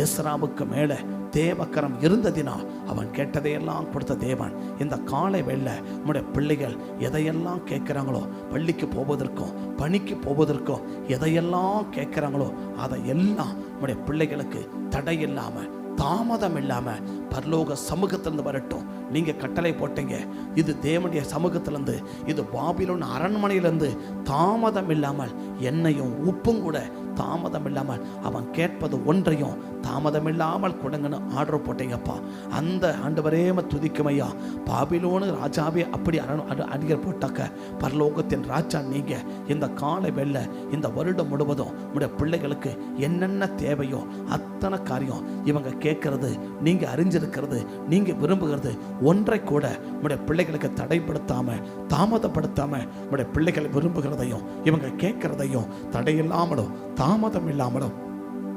எஸ்ராவுக்கு மேல தேவக்கரம் இருந்ததினால் அவன் கேட்டதையெல்லாம் கொடுத்த தேவன் இந்த காலை வேளை நம்முடைய பிள்ளைகள் எதையெல்லாம் கேட்குறாங்களோ, பள்ளிக்கு போவதற்கும் பணிக்கு போவதற்கும் எதையெல்லாம் கேட்குறாங்களோ அதையெல்லாம் நம்முடைய பிள்ளைகளுக்கு தடை இல்லாமல் தாமதம் இல்லாம பரலோக சமூகத்திலிருந்து வரட்டும். நீங்க கட்டளை போட்டீங்க, இது தேவனுடைய சமூகத்திலிருந்து, இது பாபிலோன் அரண்மனையிலிருந்து தாமதம் இல்லாமல் எண்ணெயும் உப்பும் கூட தாமதம் இல்லாமல் அவன் கேட்பது ஒன்றையும் தாமதம் இல்லாமல் கொடுங்கன்னு ஆர்டர் போட்டீங்கப்பா. அந்த ஆண்டவரே துதிக்கும் ஐயா. பாபிலோனு ராஜாவே அப்படி அடிகள் போட்டாக்க பரலோகத்தின் ராஜா நீங்க. இந்த காலை வெள்ள இந்த வருடம் முழுவதும் உடைய பிள்ளைகளுக்கு என்னென்ன தேவையோ அத்தனை காரியம் இவங்க கேட்கறது, நீங்க அறிஞ்சிருக்கிறது, நீங்க விரும்புகிறது ஒன்றை கூட உடைய பிள்ளைகளுக்கு தடைப்படுத்தாம தாமதப்படுத்தாம உடைய பிள்ளைகள் விரும்புகிறதையும் இவங்க கேட்கிறதையும் தடையில்லாமலும் தாமதம் இல்லாமலும்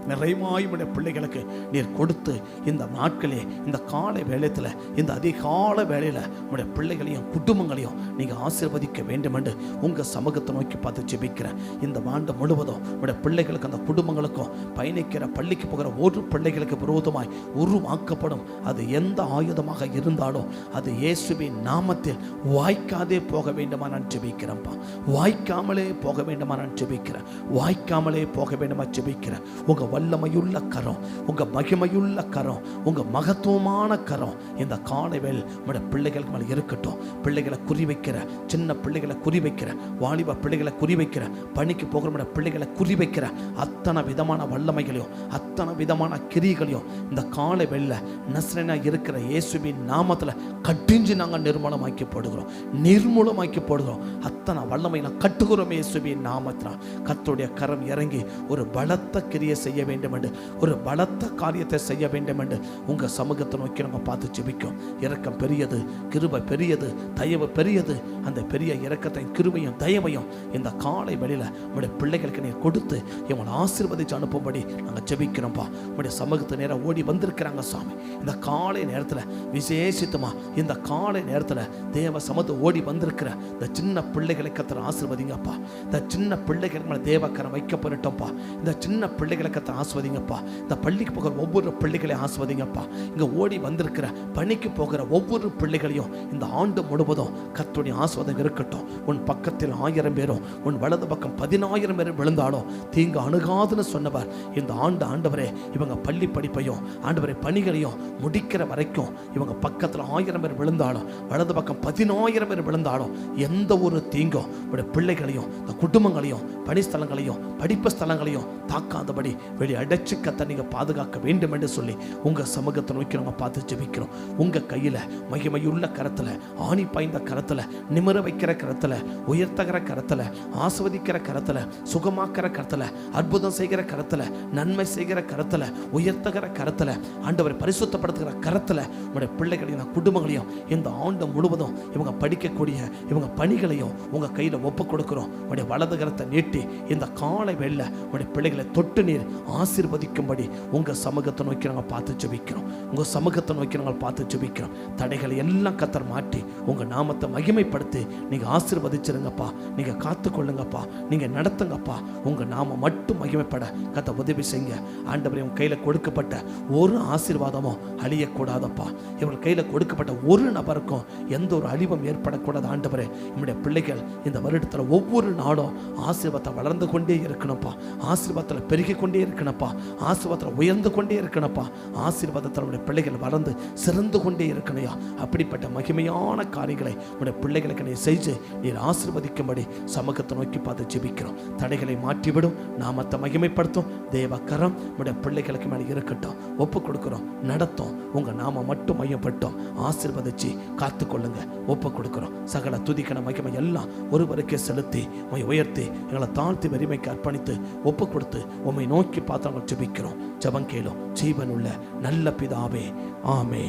நிறைவாய் உடைய பிள்ளைகளுக்கு நீர் கொடுத்து இந்த நாட்களே, இந்த காலை வேளையத்தில், இந்த அதிகால வேளையில் உடைய பிள்ளைகளையும் குடும்பங்களையும் நீங்கள் ஆசீர்வதிக்க வேண்டும் என்று உங்கள் சமூகத்தை நோக்கி பார்த்து ஜெபிக்கிறேன். இந்த ஆண்டு முழுவதும் உடைய பிள்ளைகளுக்கு, அந்த குடும்பங்களுக்கும், பயணிக்கிற பள்ளிக்கு போகிற ஒரு பிள்ளைகளுக்கு விரோதமாய் உருவாக்கப்படும் அது எந்த ஆயுதமாக இருந்தாலும் அது இயேசுவின் நாமத்தில் வாய்க்காதே போக வேண்டுமா நான் ஜெபிக்கிறேன்ப்பா. வாய்க்காமலே போக வேண்டுமா நான் ஜெபிக்கிறேன். வாய்க்காமலே போக வேண்டுமா ஜெபிக்கிறேன். உங்கள் வல்லமையுள்ள கரம், உங்கள் மகிமையுள்ள கரம், உங்கள் மகத்துவமான கரம் இந்த காலைவேல் உடைய பிள்ளைகளுக்கு மேலே இருக்கட்டும். பிள்ளைகளை குறிவைக்கிற, சின்ன பிள்ளைகளை குறிவைக்கிற, வாலிப பிள்ளைகளை குறிவைக்கிற, பணிக்கு போகிற பிள்ளைகளை குறிவைக்கிற அத்தனை விதமான வல்லமைகளையும் அத்தனை விதமான கிரியைகளையும் இந்த காலை வெள்ள நஸ்ரேனா இருக்கிற இயேசுவின் நாமத்தில் கட்டிஞ்சு நாங்கள் நிர்மூலமாக்கி போடுகிறோம். நிர்மூலமாக்கி போடுகிறோம். அத்தனை வல்லமை நான் கட்டுகிறோம் இயேசுவின் நாமத்தில். கர்த்தருடைய கரம் இறங்கி ஒரு பலத்த கிரியை செய்ய வேண்டும் என்று, ஒரு பலத்த காரியத்தை செய்ய வேண்டும் என்று உங்கள் சமூகத்தை நோக்கி நம்ம பார்த்து ஜெபிக்கும். இரக்கம் பெரியது, கிருபை பெரியது, தயவு பெரியது. அந்த பெரிய இரக்கத்தையும் கிருபையும் தயவையும் இந்த காலை வெளியில் உங்களுடைய பிள்ளைகளுக்கு நீர் கொடுத்து இவங்களை ஆசீர்வதித்து அனுப்பும்படி நாங்கள் ஜெபிக்கிறோம்ப்பா. உங்களுடைய சமூகத்தை நேரம் ஓடி வந்திருக்கிறாங்க சாமி. இந்த காலை நேரத்தில் விசேஷித்தமா இந்த காலை நேரத்தில் தேவ சமூகத்தை ஓடி வந்திருக்கிற இந்த சின்ன பிள்ளைகளை கர்த்தர் ஆசீர்வதிங்கப்பா. இந்த சின்ன பிள்ளைகளுக்கு மேலே தேவக்கரம் வைக்கப்படட்டும்ப்பா. இந்த சின்ன பிள்ளைகளை கர்த்தர் ஆசீர்வதிங்கப்பா. இந்த பள்ளிக்கு போகிற ஒவ்வொரு பிள்ளைகளையும் ஆசீர்வதிங்கப்பா. இங்கே ஓடி வந்திருக்கிற பணிக்கு போகிற ஒவ்வொரு பிள்ளைகளையும் இந்த ஆண்டு முழுவதும் கர்த்தருடைய ஆசீர்வாதம் இருக்கட்டும். உன் பக்கத்தில் 1000 பேரும் உன் வலது பக்கம் 10,000 பேரும் விழுந்தாலும் தீங்கு அணுகாதுன்னு சொன்னவர் இந்த ஆண்டு ஆண்டவரே இவங்க பள்ளி படிப்பையும் ஆண்டவரே பணிகளையும் முடிக்கிற வரைக்கும் இவங்க பக்கத்தில் 1000 பேர் விழுந்தாலும் வலது பக்கம் 10,000 பேர் விழுந்தாலும் எந்த ஒரு தீங்கும் உடைய பிள்ளைகளையும் இந்த குடும்பங்களையும் பணிஸ்தலங்களையும் படிப்பு ஸ்தலங்களையும் தாக்காதபடி வெளியே அடைச்சு கத்த நீங்கள் பாதுகாக்க வேண்டும் என்று சொல்லி உங்கள் சமூகத்தை நோக்கி நம்ம பார்த்து ஜெபிக்கிறோம். உங்கள் கையில் மகிமையுள்ள கரத்தில், ஆணி பாய்ந்த கரத்தில், நிமிர வைக்கிற கரத்தில், உயர்த்தகிற கரத்தில், ஆஸ்வதிக்கிற கரத்தில், சுகமாக்கிற கரத்தில், அற்புதம் செய்கிற கரத்தில், நன்மை செய்கிற கரத்தில், உயர்த்தகிற கரத்தில், ஆண்டவரை பரிசுத்தப்படுத்துகிற கரத்தில் உங்களுடைய பிள்ளைகளையும் குடும்பங்களையும் இந்த ஆண்டு முழுவதும் இவங்க படிக்கக்கூடிய இவங்க பணிகளையும் உங்கள் கையில் ஒப்பு கொடுக்குறோம். உங்களுடைய வலது கரத்தை நீட்டி இந்த காலை வெள்ள உங்களுடைய பிள்ளைகளை தொட்டு நீர் ஆசீர்வதிக்கும்படி உங்கள் சமூகத்தை நோக்கி நாங்கள் பார்த்து ஜெபிக்கிறோம். உங்கள் சமூகத்தை நோக்கி நாங்கள் பார்த்து ஜெபிக்கிறோம். தடைகளை எல்லாம் கர்த்தர் மாற்றி உங்கள் நாமத்தை மகிமைப்படுத்தி நீங்கள் ஆசீர்வதிச்சிருங்கப்பா. நீங்கள் காத்துக்கொள்ளுங்கப்பா. நீங்கள் நடத்துங்கப்பா. உங்கள் நாமம் மட்டும் மகிமைப்பட கர்த்தர் உதவி செய்யுங்க. ஆண்டவரே உங்கள் கையில் கொடுக்கப்பட்ட ஒரு ஆசீர்வாதமும் அழியக்கூடாதப்பா. இவர்கள் கையில் கொடுக்கப்பட்ட ஒரு நபருக்கும் எந்த ஒரு அழிவும் ஏற்படக்கூடாது. ஆண்டவரே நம்முடைய பிள்ளைகள் இந்த வருடத்தில் ஒவ்வொரு நாளும் ஆசீர்வாதத்தை வளர்ந்து கொண்டே இருக்கணும்ப்பா. ஆசீர்வாதத்தில் பெருகி கொண்டே இருக்கணும்ப்பா. ஆசீர்வாதத்தில் உயர்ந்து கொண்டே இருக்கணும்ப்பா. ஆசீர்வாதத்தில் நம்முடைய பிள்ளைகள் வளர்ந்து சிறந்து கொண்டே இருக்கணையா. அப்படிப்பட்ட மகிமையான காரியங்களை உடைய பிள்ளைகளுக்கு நீ செஞ்சு நீர் ஆசீர்வதிக்கும்படி சமூகத்தை நோக்கி பார்த்து ஜெபிக்கிறோம். தடைகளை மாற்றிவிடும், நாமத்தை மகிமைப்படுத்தும் தேவ கரம் உடைய பிள்ளைகளுக்கு மேலே இருக்கட்டும். ஒப்பு கொடுக்குறோம், நடத்தும். உங்கள் நாம மட்டும் மையப்பட்டோம். ஆசீர்வதிச்சு காத்துக்கொள்ளுங்க. ஒப்பு கொடுக்குறோம். சகல துதிக்கன மகிமை எல்லாம் ஒருவருக்கே செலுத்தி உயர்த்தி எங்களை தாழ்த்தி வரிமைக்கு அர்ப்பணித்து ஒப்பு கொடுத்து உம்மை நோக்கி பார்த்து நாங்கள் ஜெபிக்கிறோம். ஜெபம் கேளும் ஜீவனுள்ள நல்ல பிதாவே. ஆமே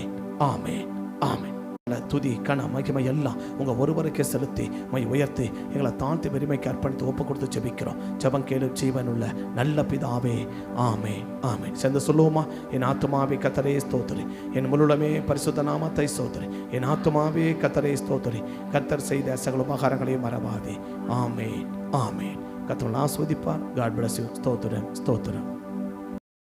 ஆமே ஆமே. துதி கன மகிமை எல்லாம் உங்க ஒருவருக்கே செலுத்தி உயர்த்தி எங்களை தாழ்த்தி பெருமைக்கு அர்ப்பணித்து ஒப்பு கொடுத்து ஜெபிக்கிறோம். ஜெபம் கேளு ஜீவனுள்ள நல்ல பிதாவே. ஆமே ஆமே. சேர்ந்து சொல்லுவோமா? என் ஆத்துமாவே கர்த்தரை ஸ்தோத்திரி, என் முழுமே பரிசுத்த நாமத்தை ஸ்தோத்திரி. என் ஆத்துமாவே கர்த்தரை ஸ்தோத்திரி, கர்த்தர் செய்த சகல உபகாரங்களையும் மறவாதே. ஆமே ஆமே. கர்த்தர் ஆசீர்வதிப்பார். God bless you. ஸ்தோத்திரம் ஸ்தோத்திரம்.